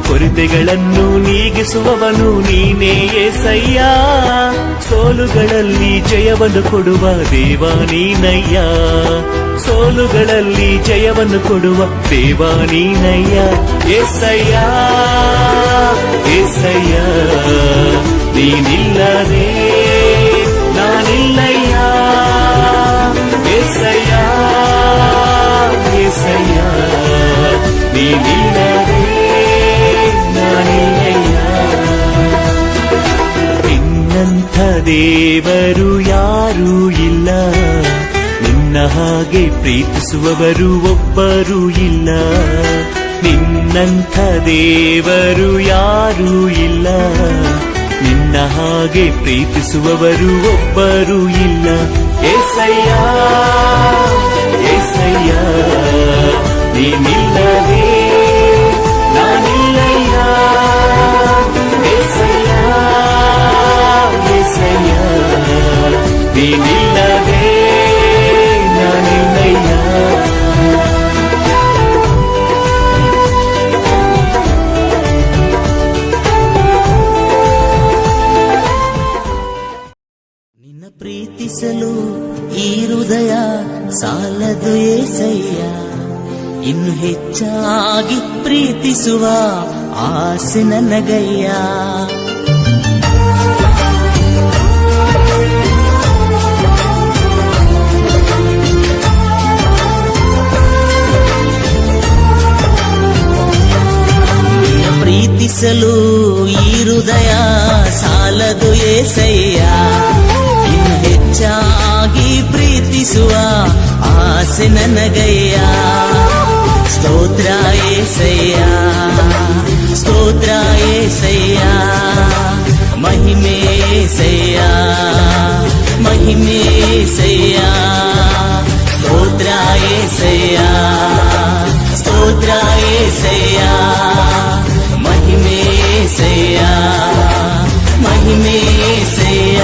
ಕೊರತೆಗಳನ್ನು ನೀಗಿಸುವವನು ನೀನೇ ಏಸಯ್ಯ, ಸೋಲುಗಳಲ್ಲಿ ಜಯವನ್ನು ಕೊಡುವ ದೇವ ನೀನಯ್ಯ, ಸೋಲುಗಳಲ್ಲಿ ಜಯವನ್ನು ಕೊಡುವ ದೇವ ನೀನಯ್ಯ. ಏಸಯ್ಯ ಏಸಯ್ಯ ನೀನಿಲ್ಲದೆ ನಾನಿಲ್ಲಯ್ಯ, ಏಸಯ್ಯ ಏಸಯ್ಯ ನೀನಿಲ್ಲದೆ ನಾನಿಲ್ಲಯ್ಯ. ನಿನ್ನಂಥ ದೇವರು ಯಾರೂ ಇಲ್ಲ, ನಿನ್ನ ಹಾಗೆ ಪ್ರೀತಿಸುವವರು ಒಬ್ಬರೂ ಇಲ್ಲ, ನಿನ್ನಂಥ ದೇವರು ಯಾರೂ ಇಲ್ಲ, ನಿನ್ನ ಹಾಗೆ ಪ್ರೀತಿಸುವವರು ಒಬ್ಬರೂ ಇಲ್ಲ. ಏಸಯ್ಯ ಏಸಯ್ಯ ನೀನಿಲ್ಲದೆ ನಾನಿಲ್ಲಯ್ಯ, ಏಸಯ್ಯ ಏಸಯ್ಯ ನೀನಿಲ್ಲದೆ ನಾನಿಲ್ಲಯ್ಯ. ನಿನ್ನ ಪ್ರೀತಿಸಲು ಈ ಹೃದಯ ಸಾಲದು ಏಸಯ್ಯ, ಇನ್ನು ಹೆಚ್ಚಾಗಿ ಪ್ರೀತಿಸುವ ಆಸೆ ನನಗಯ್ಯ. ಆಸೆ ನನಗಯ್ಯ. ಸ್ತೋತ್ರ ಏಸಯ್ಯ, ಸ್ತೋತ್ರ ಏಸಯ್ಯ, ಮಹಿಮೆ ಏಸಯ್ಯ, ಮಹಿಮೆ ಏಸಯ್ಯ. ಸ್ತೋತ್ರ ಏಸಯ್ಯ, ಸ್ತೋತ್ರ ಏಸಯ್ಯ, ಮಹಿಮೆ ಏಸಯ್ಯ, ಮಹಿಮೆ ಏಸಯ್ಯ.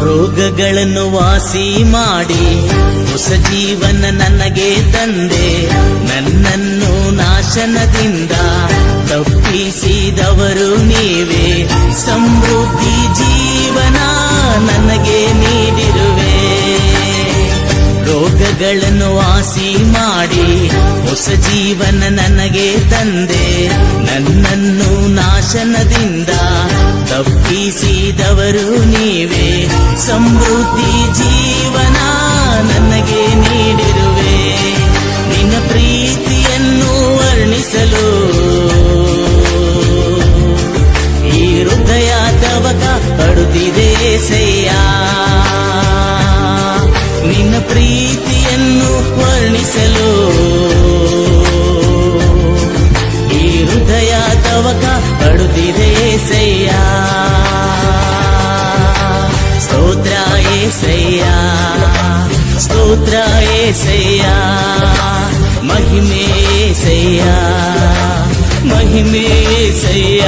ರೋಗಗಳನ್ನು ವಾಸಿ ಮಾಡಿ ಹೊಸ ಜೀವನ ನನಗೆ ತಂದೆ. ನನ್ನನ್ನು ನಾಶನದಿಂದ ತಪ್ಪಿಸಿದವರು ನೀವೇ. ಸಮೃದ್ಧಿ ಜೀವನ ನನಗೆ ನೀಡಿರುವೆ. ರೋಗಗಳನ್ನು ವಾಸಿ ಮಾಡಿ ಹೊಸ ಜೀವನ ನನಗೆ ತಂದೆ. ನನ್ನನ್ನು ನಾಶನದಿಂದ ತಪ್ಪಿಸಿದವರು ನೀವೇ. ಸಮೃದ್ಧಿ ಜೀವನ ನನಗೆ ನೀಡಿರುವೆ. ನಿನ್ನ ಪ್ರೀತಿಯನ್ನು ವರ್ಣಿಸಲು ಈ ಹೃದಯ ತವಕ ಪಡುತ್ತಿದೆ ಏಸಯ್ಯ. ನಿನ್ನ ಪ್ರೀತಿಯನ್ನು ವರ್ಣಿಸಲು ಈ ಹೃದಯ ತವಕ ಪಡುತ್ತಿದೆ ಏಸಯ್ಯ. ಸ್ತೋತ್ರ ಏಸಯ್ಯ, ಸ್ತೋತ್ರ ಏಸಯ್ಯ, ಮಹಿಮೆ ಏಸಯ್ಯ, ಮಹಿಮೆ ಏಸಯ್ಯ.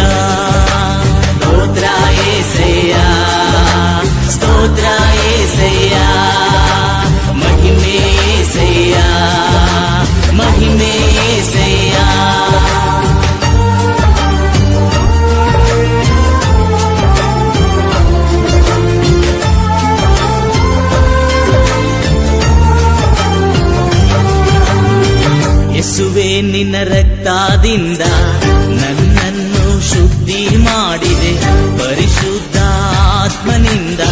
ಸ್ತೋತ್ರ ಏಸಯ್ಯ, ಸ್ತೋತ್ರ ಏಸಯ್ಯ, ಮಹಿಮೆ ಏಸಯ್ಯ, ಮಹಿಮೆ ಏಸಯ್ಯ. ಯೇಸುವೆ ನಿನ್ನ ರಕ್ತದಿಂದ ನನ್ನನ್ನು ಶುದ್ಧಿ ಮಾಡಿದೆ. ಪರಿಶುದ್ಧ ಆತ್ಮನಿಂದ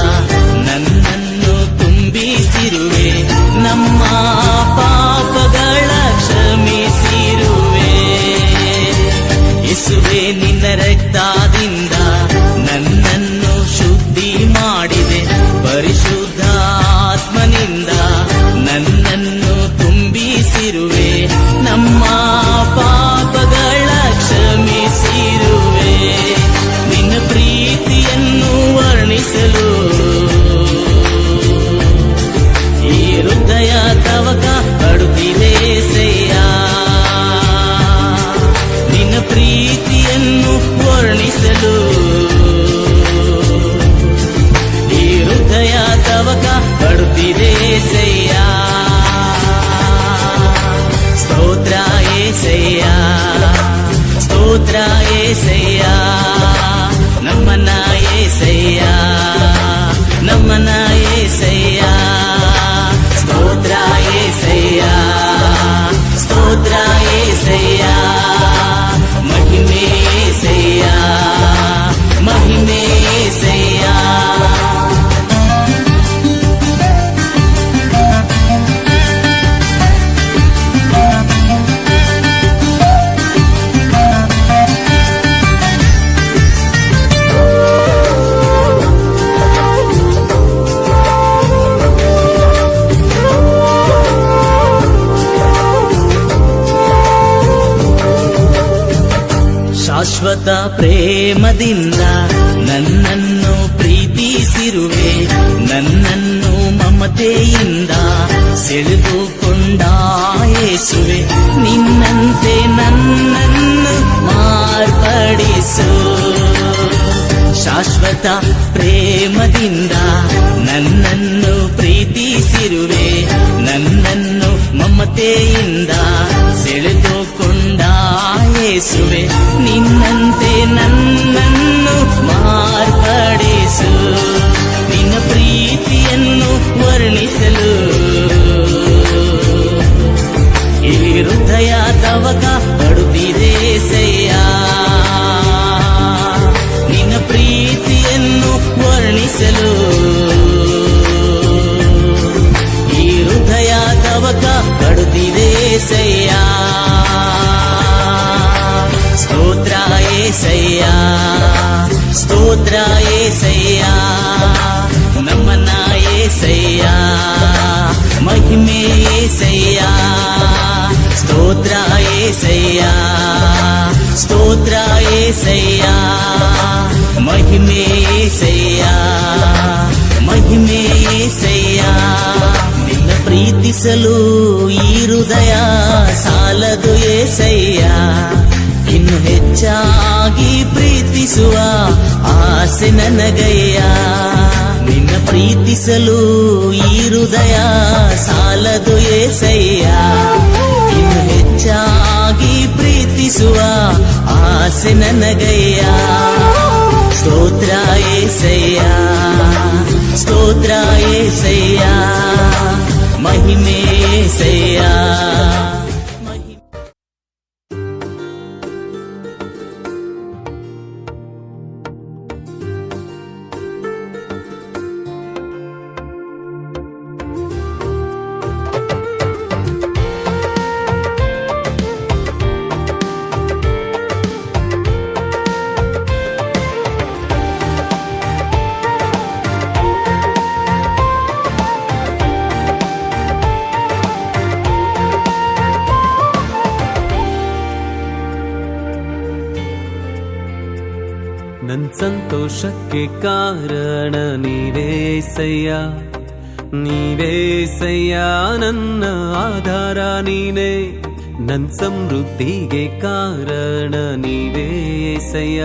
ನನ್ನನ್ನು ತುಂಬಿಸಿರುವೆ. ನಮ್ಮ ಪಾಪಗಳ ಕ್ಷಮಿಸಿರುವೆ. ಯೇಸುವೆ ನಿನ್ನ ರಕ್ತದಿಂದ ನನ್ನನ್ನು ಶುದ್ಧಿ ಮಾಡಿದೆ. ಪರಿಶುದ್ಧ ಆತ್ಮನಿಂದ ನನ್ನನ್ನು ತುಂಬಿಸಿರುವೆ. ನಮ್ಮ ಪಾಪಗಳ ಕ್ಷಮಿಸಿರುವೆ. ನಿನ್ನ ಪ್ರೀತಿಯನ್ನು ವರ್ಣಿಸಲು ಈ ಹೃದಯ ತವಕ ಪಡುತ್ತಿದೆ ಏಸಯ್ಯ. ನಿನ್ನ ಪ್ರೀತಿಯನ್ನು ವರ್ಣಿಸಲು ಈ ಹೃದಯ ತವಕ ಪಡುತ್ತಿದೆ ಏಸಯ್ಯ. ಸ್ತೋತ್ರ ಏಸಯ್ಯ, ಸ್ತೋತ್ರ ಏಸಯ್ಯ, ನಮ್ಮನ ಏಸಯ್ಯ, ನಮ್ಮನ ಏಸಯ್ಯ. ಸ್ತೋತ್ರ ಏಸಯ್ಯ, ಸ್ತೋತ್ರ ಏಸಯ್ಯ, ಮಹಿಮೆ ಏಸಯ್ಯ, ಮಹಿಮೆ ಏಸಯ್ಯ. ಶಾಶ್ವತ ಪ್ರೇಮದಿಂದ ನನ್ನನ್ನು ಪ್ರೀತಿಸಿರುವೆ. ನನ್ನನ್ನು ಮಮತೆಯಿಂದ ಸೆಳೆದುಕೊಂಡ ಯೇಸುವೆ. ನಿನ್ನಂತೆ ನನ್ನನ್ನು ಮಾರ್ಪಡಿಸು. ಶಾಶ್ವತ ಪ್ರೇಮದಿಂದ ನನ್ನನ್ನು ಪ್ರೀತಿಸಿರುವೆ. ನನ್ನನ್ನು ಮಮತೆಯಿಂದ ಸೆಳೆದುಕೊಂಡ ಯೇಸುವೆ. ನಿನ್ನಂತೆ ನನ್ನನ್ನು ಮಾರ್ಪಡಿಸು. ನಿನ್ನ ಪ್ರೀತಿಯನ್ನು ವರ್ಣಿಸಲು ಈ ಹೃದಯ ತವಕ ಪಡುತ್ತಿದೆ ಏಸಯ್ಯ. ಸ್ತೋತ್ರ ಏಸಯ್ಯ ನಮ್ಮನ್ನ ಏಸಯ್ಯ ಮಹಿಮೆ ಏಸಯ್ಯ ಸ್ತೋತ್ರ ಏಸಯ್ಯ ಸ್ತೋತ್ರ ಏಸಯ್ಯ ಮಹಿಮೆ ಏಸಯ್ಯ ಮಹಿಮೆ ಏಸಯ್ಯ ನಿನ್ನ ಪ್ರೀತಿಸಲು ಈ ಹೃದಯ ಸಾಲದು ಏಸಯ್ಯ ಇನ್ನು ಹೆಚ್ಚಾಗಿ ಪ್ರೀತಿಸುವ ಆಸೆ ನನಗಯ್ಯ ನಿನ್ನ ಪ್ರೀತಿಸಲು ಈ ಹೃದಯ ಸಾಲದು ಏಸಯ್ಯ ಇನ್ನು ಹೆಚ್ಚಾಗಿ ಪ್ರೀತಿಸುವ ಆಸೆ ನನಗಯ್ಯ ಸ್ತೋತ್ರ ಏಸಯ್ಯ ಸ್ತೋತ್ರ ಏಸಯ್ಯ ಮಹಿಮೆ ಏಸಯ್ಯ ನನ್ ಸಂತೋಷಕ್ಕೆ ಕಾರಣ ನೀವೇಸಯ್ಯ ನೀವೇಸಯ್ಯ ನನ್ನ ಆಧಾರ ನೀನೇ ನನ್ ಸಮೃದ್ಧಿಗೆ ಕಾರಣ ನೀವೇಸಯ್ಯ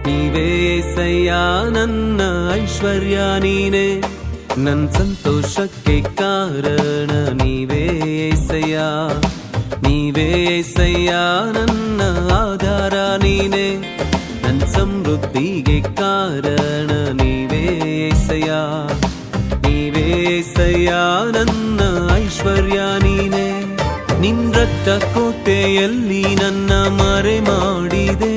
ನೀವೇಸಯ್ಯ ನನ್ನ ಐಶ್ವರ್ಯ ನೀನೇ ನನ್ ಸಂತೋಷಕ್ಕೆ ಕಾರಣ ನೀವೇಸಯ್ಯ ನೀವೇಸಯ್ಯ ನನ್ನ ಆಧಾರ ನೀನೇ ನನ್ ಸಮೃದ್ಧಿಗೆ ಕಾರಣ ನೀವೇಸಯ್ಯ ನೀವೇಸಯ್ಯ ನನ್ನ ಐಶ್ವರ್ಯ ನೀನೇ ನಿನ್ ರಕ್ತ ಕೋಟೆಯಲ್ಲಿ ನನ್ನ ಮರೆ ಮಾಡಿದೆ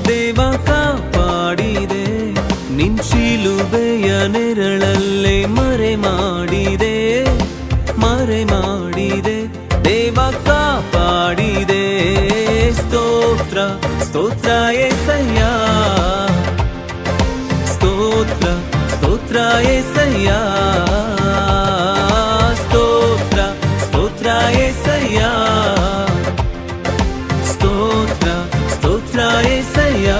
ದೇವ ಕಾಪಾಡಿದೆ ನಿನ್ ಶಿಲುಬೆಯ ನೆರಳಲ್ಲೇ ಮರೆ ಮಾಡಿದೆ ದೇವ ಕಾಪಾಡಿದೆ ಸ್ತೋತ್ರ ಸ್ತೋತ್ರ ಏಸಯ್ಯ ಸ್ತೋತ್ರ ಸ್ತೋತ್ರ ಏಸಯ್ಯ ಸ್ತೋತ್ರ ಸ್ತೋತ್ರ ಏಸಯ್ಯ ಸ್ತೋತ್ರ ಸ್ತೋತ್ರ ಏಸಯ್ಯ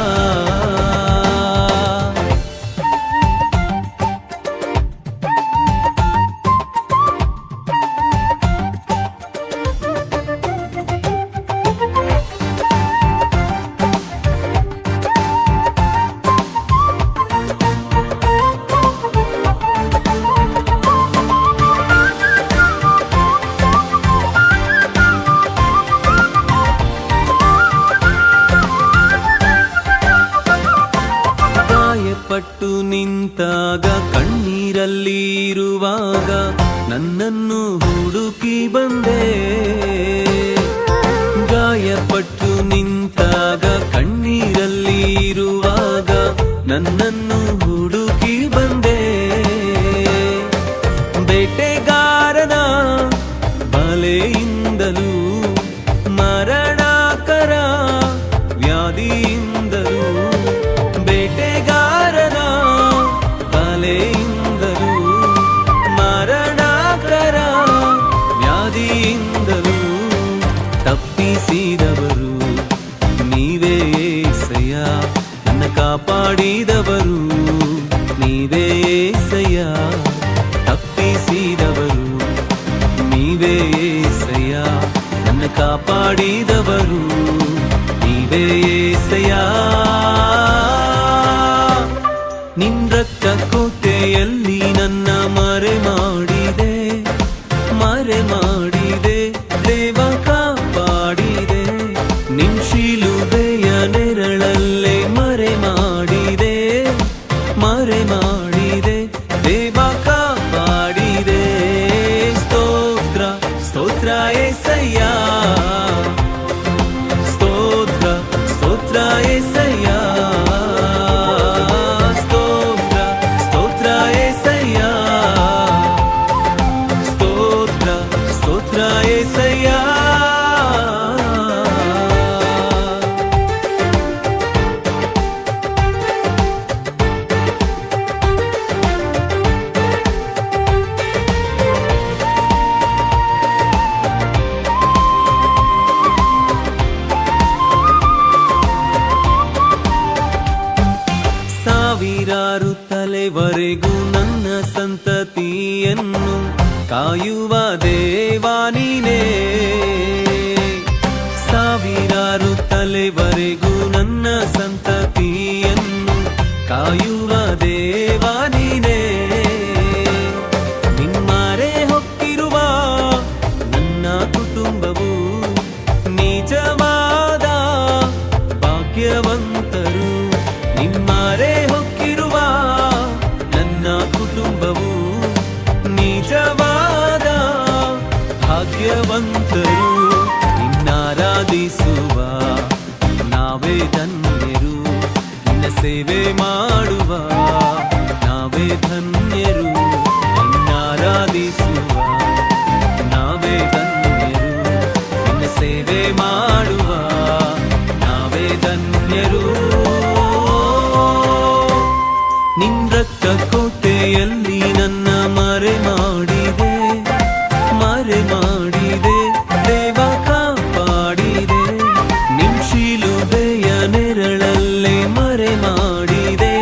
ಪಟ್ಟು ನಿಂತಾಗ ಕಣ್ಣೀರಲ್ಲಿ ಇರುವಾಗ ನನ್ನನ್ನು ಹುಡುಕಿ ಬಂದೆ ಗಾಯಪಟ್ಟು ನಿಂತಾಗ ಕಣ್ಣೀರಲ್ಲಿ ಇರುವಾಗ ನನ್ನನ್ನು ಹುಡುಕಿ ಬಂದೆ ಬೇಟೆಗಾರನ ಬಲೆಯಿಂದಲೂ ಮರಣಕರ ವ್ಯಾಧಿಯಿಂದಲೂ ಬೇಟೆಗಾರನ ಬಲೆಯಿಂದಲೂ ಮರಣಕರ ವ್ಯಾಧಿಯಿಂದಲೂ ತಪ್ಪಿಸಿದವರು ನೀವೇ ಏಸಯ್ಯ ನನ್ನ ಕಾಪಾಡಿದವರು ನೀವೇ ಏಸಯ್ಯ ತಪ್ಪಿಸಿದವರು ನೀವೇ ಏಸಯ್ಯ ನನ್ನ ಕಾಪಾಡಿದವರು ಕಾಯುವ ದೇವಾ ನೀನೇ. ಸಾವಿರಾರು ತಲೆವರೆಗೂ ನನ್ನ ಸಂತತಿಯನ್ನು ಕಾಯುವ ದೇವಾ ನೀನೇ. ನಿಮ್ಮರೆ ಹೊಕ್ಕಿರುವ ನನ್ನ ಕುಟುಂಬವು ನಿಜವಾದ ಭಾಗ್ಯವಂತರು. ನಿಮ್ಮರೆ ಹೊಕ್ಕಿರುವ ನನ್ನ ಕುಟುಂಬವು ನಿಜವಾದ ಭಾಗ್ಯವಂತರು. ನಿನ್ನಾರಾಧಿಸುವ ನಾವೇ ಧನ್ಯರು, ನಿನ್ನ ಸೇವೆ ಮಾಡುವ ನಾವೇ ಧನ್ಯರು. ನಿನ್ನಾರಾಧಿಸುವ ನಾವೇ ಧನ್ಯರು, ನಿನ್ನ ಸೇವೆ ಮಾಡುವ ನಾವೇ ಧನ್ಯರು. ನಿನ್ನ ರಕ್ತ ಕೋಟೆಯಲ್ಲಿ ನನ್ನ ಮರೆ ಮಾಡಿದೆ, ಮರೆ ಮಾಡಿದೆ ದೇವ ಕಾಪಾಡಿದೆ. ನಿನ್ ಶಿಲುಬೆಯ ನೆರಳಲ್ಲೇ ಮರೆ ಮಾಡಿದೆ,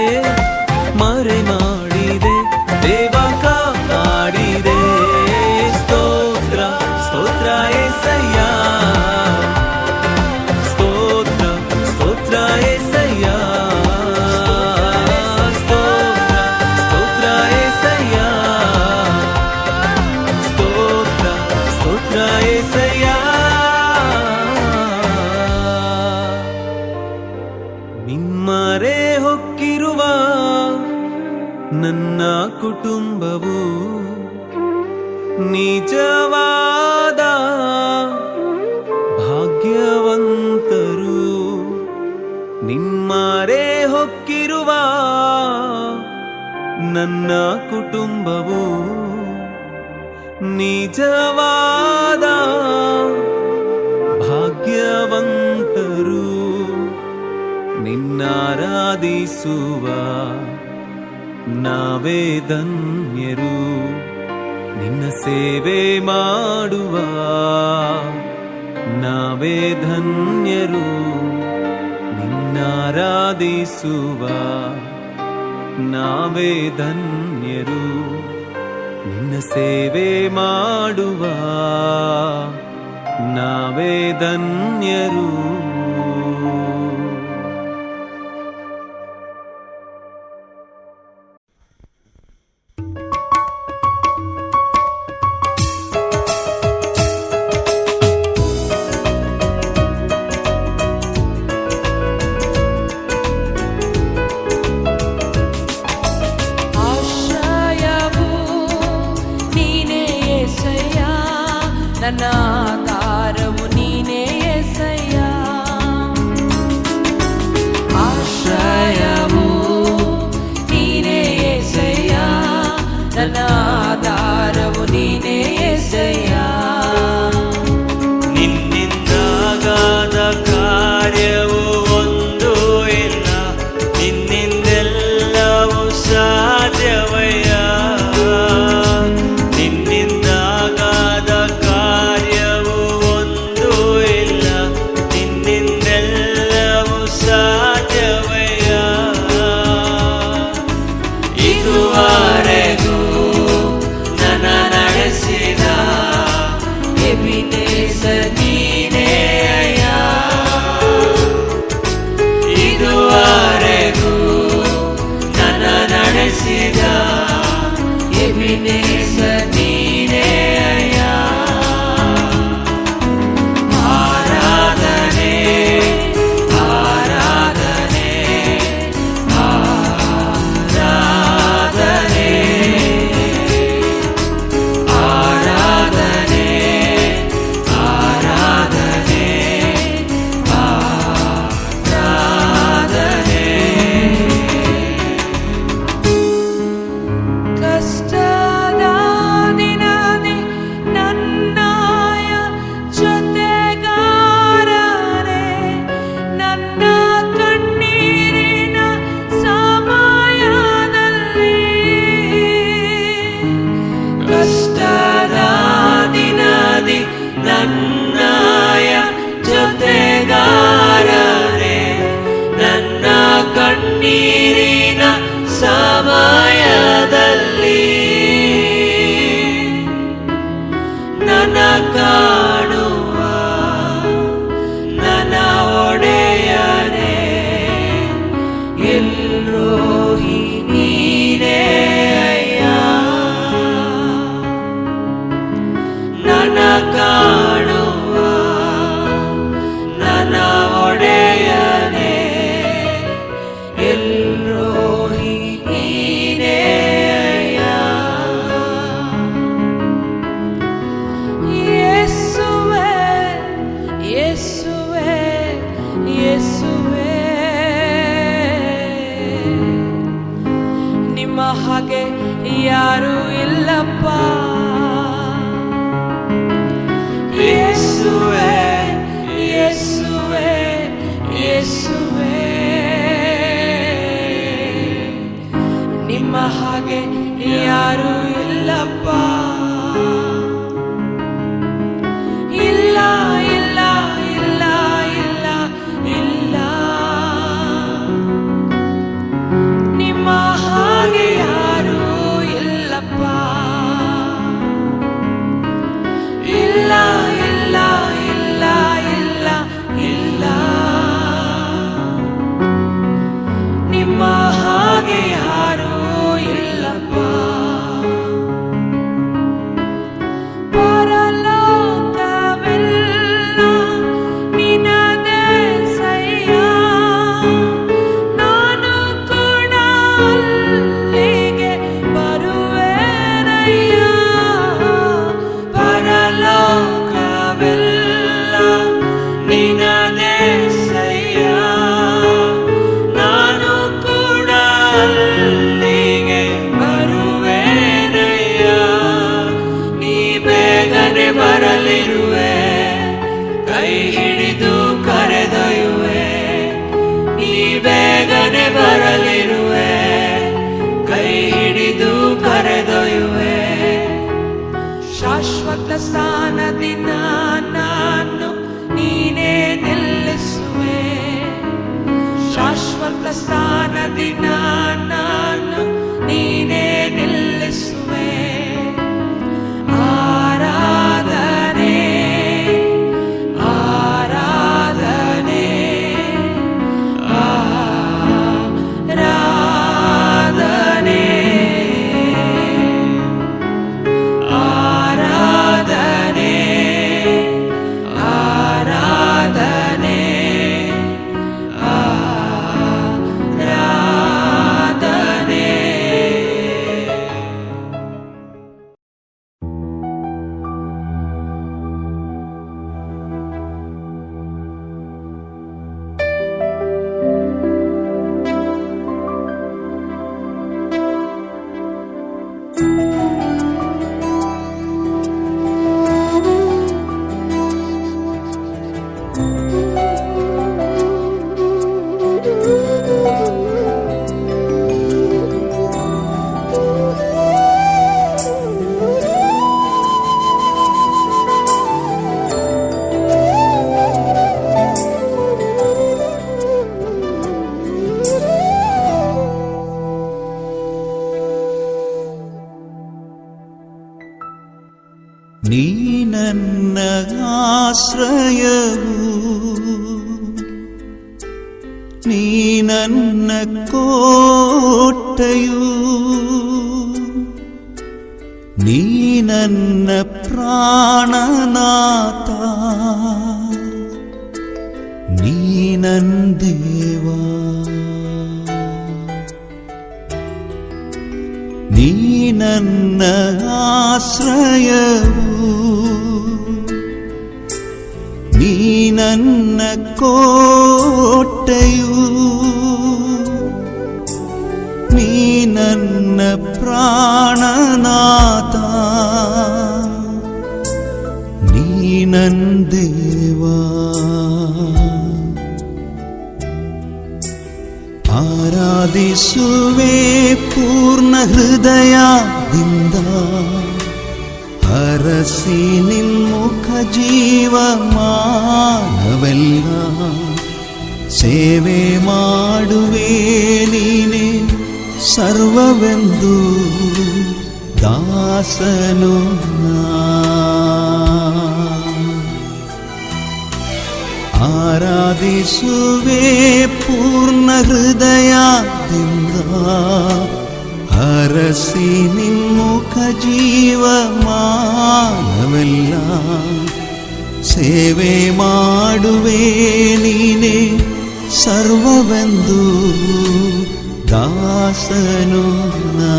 ಮರೆ ಮಾಡಿದೆ ದೇವ ಕಾಪಾಡಿದೆ. ಸ್ತೋತ್ರ ಸ್ತೋತ್ರ ಏಸಯ್ಯ, ಸ್ತೋತ್ರ ಸ್ತೋತ್ರ ಏಸಯ್ಯ, ಸ್ತೋತ್ರ ಸ್ತೋತ್ರ ಏಸಯ್ಯ, ಸ್ತೋತ್ರ ಸ್ತೋತ್ರ ಏಸಯ್ಯ. ನಿಮ್ಮರೆ ಹೊಕ್ಕಿರುವ ನನ್ನ ಕುಟುಂಬವು ನಿಜವಾದ ಭಾಗ್ಯವಂತರು. ನಿಮ್ಮರೆ ಹೊಕ್ಕಿರುವ ನನ್ನ ಕುಟುಂಬವು ನಿಜವಾದ ಭಾಗ್ಯವಂತರು. ನಿನ್ನಾರಾಧಿಸುವ ನಾವೇ ಧನ್ಯರು, ನಿನ್ನ ಸೇವೆ ಮಾಡುವ ನಾವೇ ಧನ್ಯರು. ನಿನ್ನಾರಾಧಿಸುವ ನಾವೇ ಧನ್ಯರು, ನಿನ್ನ ಸೇವೆ ಮಾಡುವ ನಾವೇ ಧನ್ಯರು. ಆಶ್ರಯವು ನೀನೇ యేసయ్య, ನನ್ನ ಆಧಾರವು ನೀನೇ యేసయ్య. ಆಶ್ರಯವು ನೀನೇ యేసయ్య, ನನ್ನ ಆಧಾರವು ನೀನೇ యేసయ్య. ನಿನ್ನಿಂದಾಗದ ಕಾರ್ಯವು ಒಂದು ಇಲ್ಲ, ನಿನ್ನಿಂದೆಲ್ಲವೂ ಸಾಧ್ಯವಯ್ಯ. ನಿನ್ನಿಂದಾಗದ ಕಾರ್ಯವು ಒಂದು ಇಲ್ಲ, ನಿನ್ನಿಂದೆಲ್ಲವೂ ಸಾಧ್ಯವಯ್ಯ. ಇದುವರೆಗೂ ನನ್ನ ನಡೆಸಿದ ಎಬಿನೇಸರ್ ನೀನೇ ಅಯ್ಯ. ಇದುವರೆಗೂ ನನ್ನ ನಡೆಸಿದ ಎಬಿನೇಸರ್ ನೀನೇ ಅಯ್ಯ. ಆರಾಧನೆ ಆರಾಧನೆ ಆರಾಧನೆ ಆರಾಧನೆ ಆರಾಧನೆ ಆರಾಧನೆ. ಕಷ್ಟದ ದಿನದಿ ನನ್ನಯ ಜೊತೆಗಾರನೇ, ನನ್ನ ಕಣ್ಣೀರಿನ ಸಮಯದಲ್ಲಿ. ಕಷ್ಟದ ದಿನದಿ ನನ್ನಯ ಜೊತೆಗಾರನೇ, ನನ್ನ ಕಣ್ಣೀರಿನ ಸಮಯದಲ್ಲಿ. ಕಾಣುವ ನನ್ನ ಒಡೆಯನೇ, ಎಲ್ರೋಹಿ ನೀನೇ ಅಯ್ಯ. ನನ್ನ ಕಾಣುವ ನನ್ನ ಒಡೆಯನೇ, ಎಲ್ರೋಹಿ ನೀನೇ ಅಯ್ಯ. ಯೇಸುವೇ ಯೇಸುವೇ ಯೇಸುವೇ, ನಿಮ್ಮ ಹಾಗೆ ಯಾರೂ ಇಲ್ಲಪ್ಪ. ಯೇಸುವೇ ಯೇಸುವೇ ಯೇಸುವೇ, ನಿಮ್ಮ ಹಾಗೆ ಯಾರೂ ಇಲ್ಲಪ್ಪ. ಇಲ್ಲ ಇಲ್ಲ ಇಲ್ಲ ಇಲ್ಲ ಇಲ್ಲ, ನಿಮ್ಮ ಹಾಗೆ ಯಾರೂ ಇಲ್ಲಪ್ಪ. ಇಲ್ಲ ಇಲ್ಲ ಇಲ್ಲ ಇಲ್ಲ ಇಲ್ಲ, ನಿಮ್ಮ ಹಾಗೆ ಯಾರೂ ಇಲ್ಲಪ್ಪ. ಪರಲೋಕವೆಲ್ಲ ನಿನ್ನದೇ ಸಯ್ಯ, ನಾನು ಕೂಡ ಅಲ್ಲಿಗೆ ಬರುವೆನಯ್ಯ. ಪರಲೋಕವೆಲ್ಲ ನಿನ್ನದೇ ಸಯ್ಯ, ನಾನು ಕೂಡ ಅಲ್ಲಿಗೆ ಬರುವೆನಯ್ಯ. ನೀ ಬೇಗನೆ ಬರಲಿರುವೆ, ಕೈ ಹಿಡಿದು ಕರೆದೊಯ್ಯುವೆ. ನೀ ಬೇಗನೆ ಬರಲಿರುವೆ, ಕೈ ಹಿಡಿದು ಕರೆದೊಯ್ಯುವೆ. ಶಾಶ್ವತ ಸ್ಥಾನದಿಂದ ನಾನು ನೀನೇ ನಿಲ್ಲಿಸುವೆ. ಶಾಶ್ವತ ಸ್ಥಾನದಿಂದ ನಾನು ನೀನೇ ನಿಲ್ಲಿಸುವೆ. ಆರಾಧನೆ ಆರಾಧನೆ ಆರಾಧನೆ ಆರಾಧನೆ ಆರಾಧನೆ ಆರಾಧನೆ. ನೀ ನನ್ನ ಆಶ್ರಯವು, ನೀ ನನ್ನ ಕೋಟೆಯು, ನೀ ನನ್ನ ಪ್ರಾಣನಾಥ, ನೀ ನನ್ನ ದೇವಾ. ನೀ ನನ್ನ ಆಶ್ರಯವು, ನೀ ನನ್ನ ಕೋಟೆಯು, ನೀ ನನ್ನ ಪ್ರಾಣನಾಥ, ನೀ ನನ್ನ ದೇವಾ. ಆರಾಧಿಸುವೆ ಪೂರ್ಣ ಹೃದಯದಿಂದ, ಹರಸಿ ನಿನ್ಮುಖ ಜೀವಮಾನವೆಲ್ಲ. ಸೇವೆ ಮಾಡುವೆ ನೀನೆ ಸರ್ವವೆಂದು ದಾಸನು ನಾ. ಆರಾಧಿಸುವೆ ಪೂರ್ಣ ಹೃದಯದಿಂದ, ಹರಸಿ ನಿಮ್ಮುಖ ಜೀವಮಾನವೆಲ್ಲ ಸೇವೆ ಮಾಡುವೆ ನೀನೆ ಸರ್ವವೆಂದು ದಾಸನು ನಾ.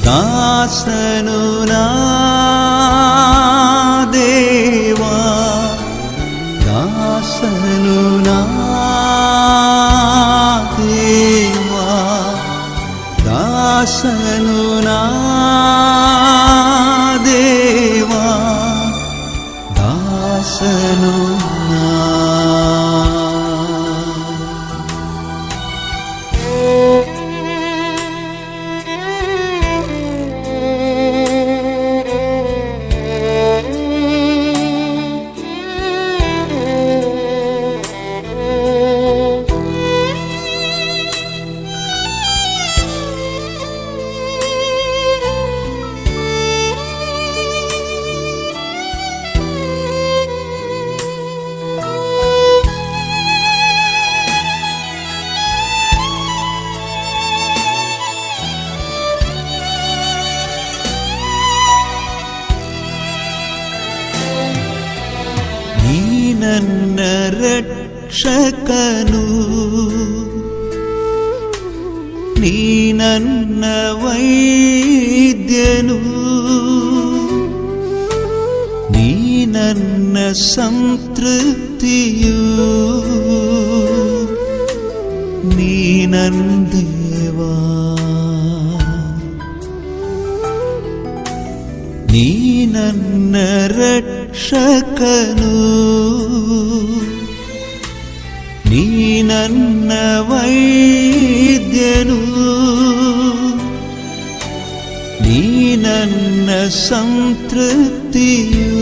ದಾಸನು ನಾ ದೇವಾ, ದಾಸನು ನಾ ದೇವಾ, ದಾಸನು ನಾ ದೇವಾ, ದಾಸನು ನಾ. ನನ್ನ ರಕ್ಷಕನು, ನೀ ನನ್ನ ವೈದ್ಯನು, ನೀ ನನ್ನ ಸಂತೃಪ್ತಿಯು, ನೀ ನನ್ನ ದೇವಾ, ನೀ ನನ್ನ ರಕ್ಷಕನು, ನೀ ನನ್ನ ವೈದ್ಯನು, ನೀ ನನ್ನ ಸಂತೃಪ್ತಿಯು,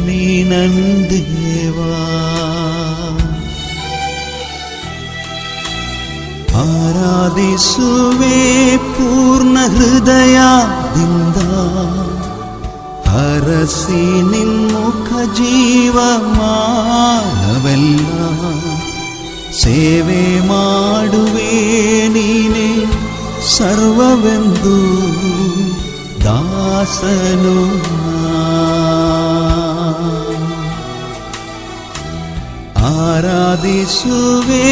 ನೀ ನನ್ನ ದೇವಾ. ಆರಾಧಿಸುವೆ ಪೂರ್ಣ ಹೃದಯದಿಂದ, ಹರಸಿ ನಿಮ್ಮುಖ ಜೀವಮಾನವೆಲ್ಲ ಸೇವೆ ಮಾಡುವೆ ನೀನೆ ಸರ್ವವೆಂದು ದಾಸನು ನಾ. ಆರಾಧಿಸುವೆ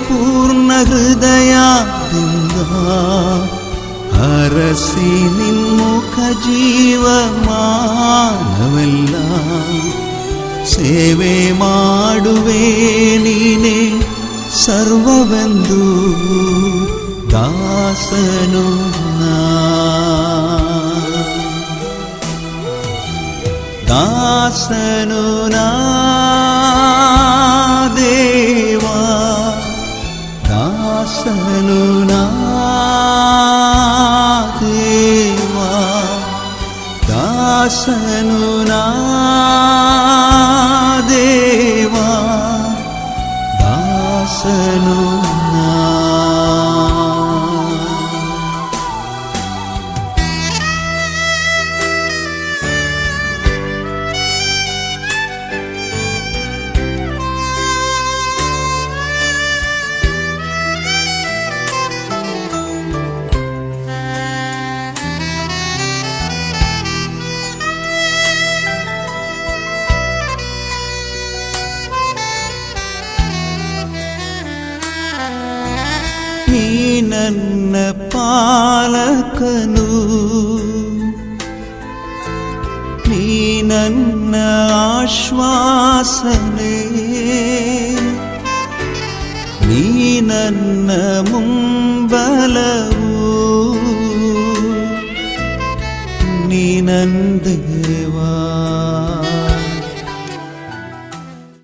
ಪೂರ್ಣ ಹೃದಯದಿಂದ, ಹರಸಿ ನಿಮ್ಮುಖ ಜೀವಮಾನವೆಲ್ಲ ಸೇವೆ ಮಾಡುವೆ ನೀನೆ ಸರ್ವವೆಂದು ದಾಸನು ನಾ. ದಾಸನು ನಾ ದೇವಾ, ದಾಸನು ನಾ ದೇವಾ, ದಾಸನು ನಾ ದೇವಾ, ದಾಸನು ನಾ. ನೀ ನನ್ನ ಪಾಲಕನು, ನೀ ನನ್ನ ಆಶ್ವಾಸನೆ, ನೀ ನನ್ನ ಮುಂಬಲವು, ನೀ ನನ್ನ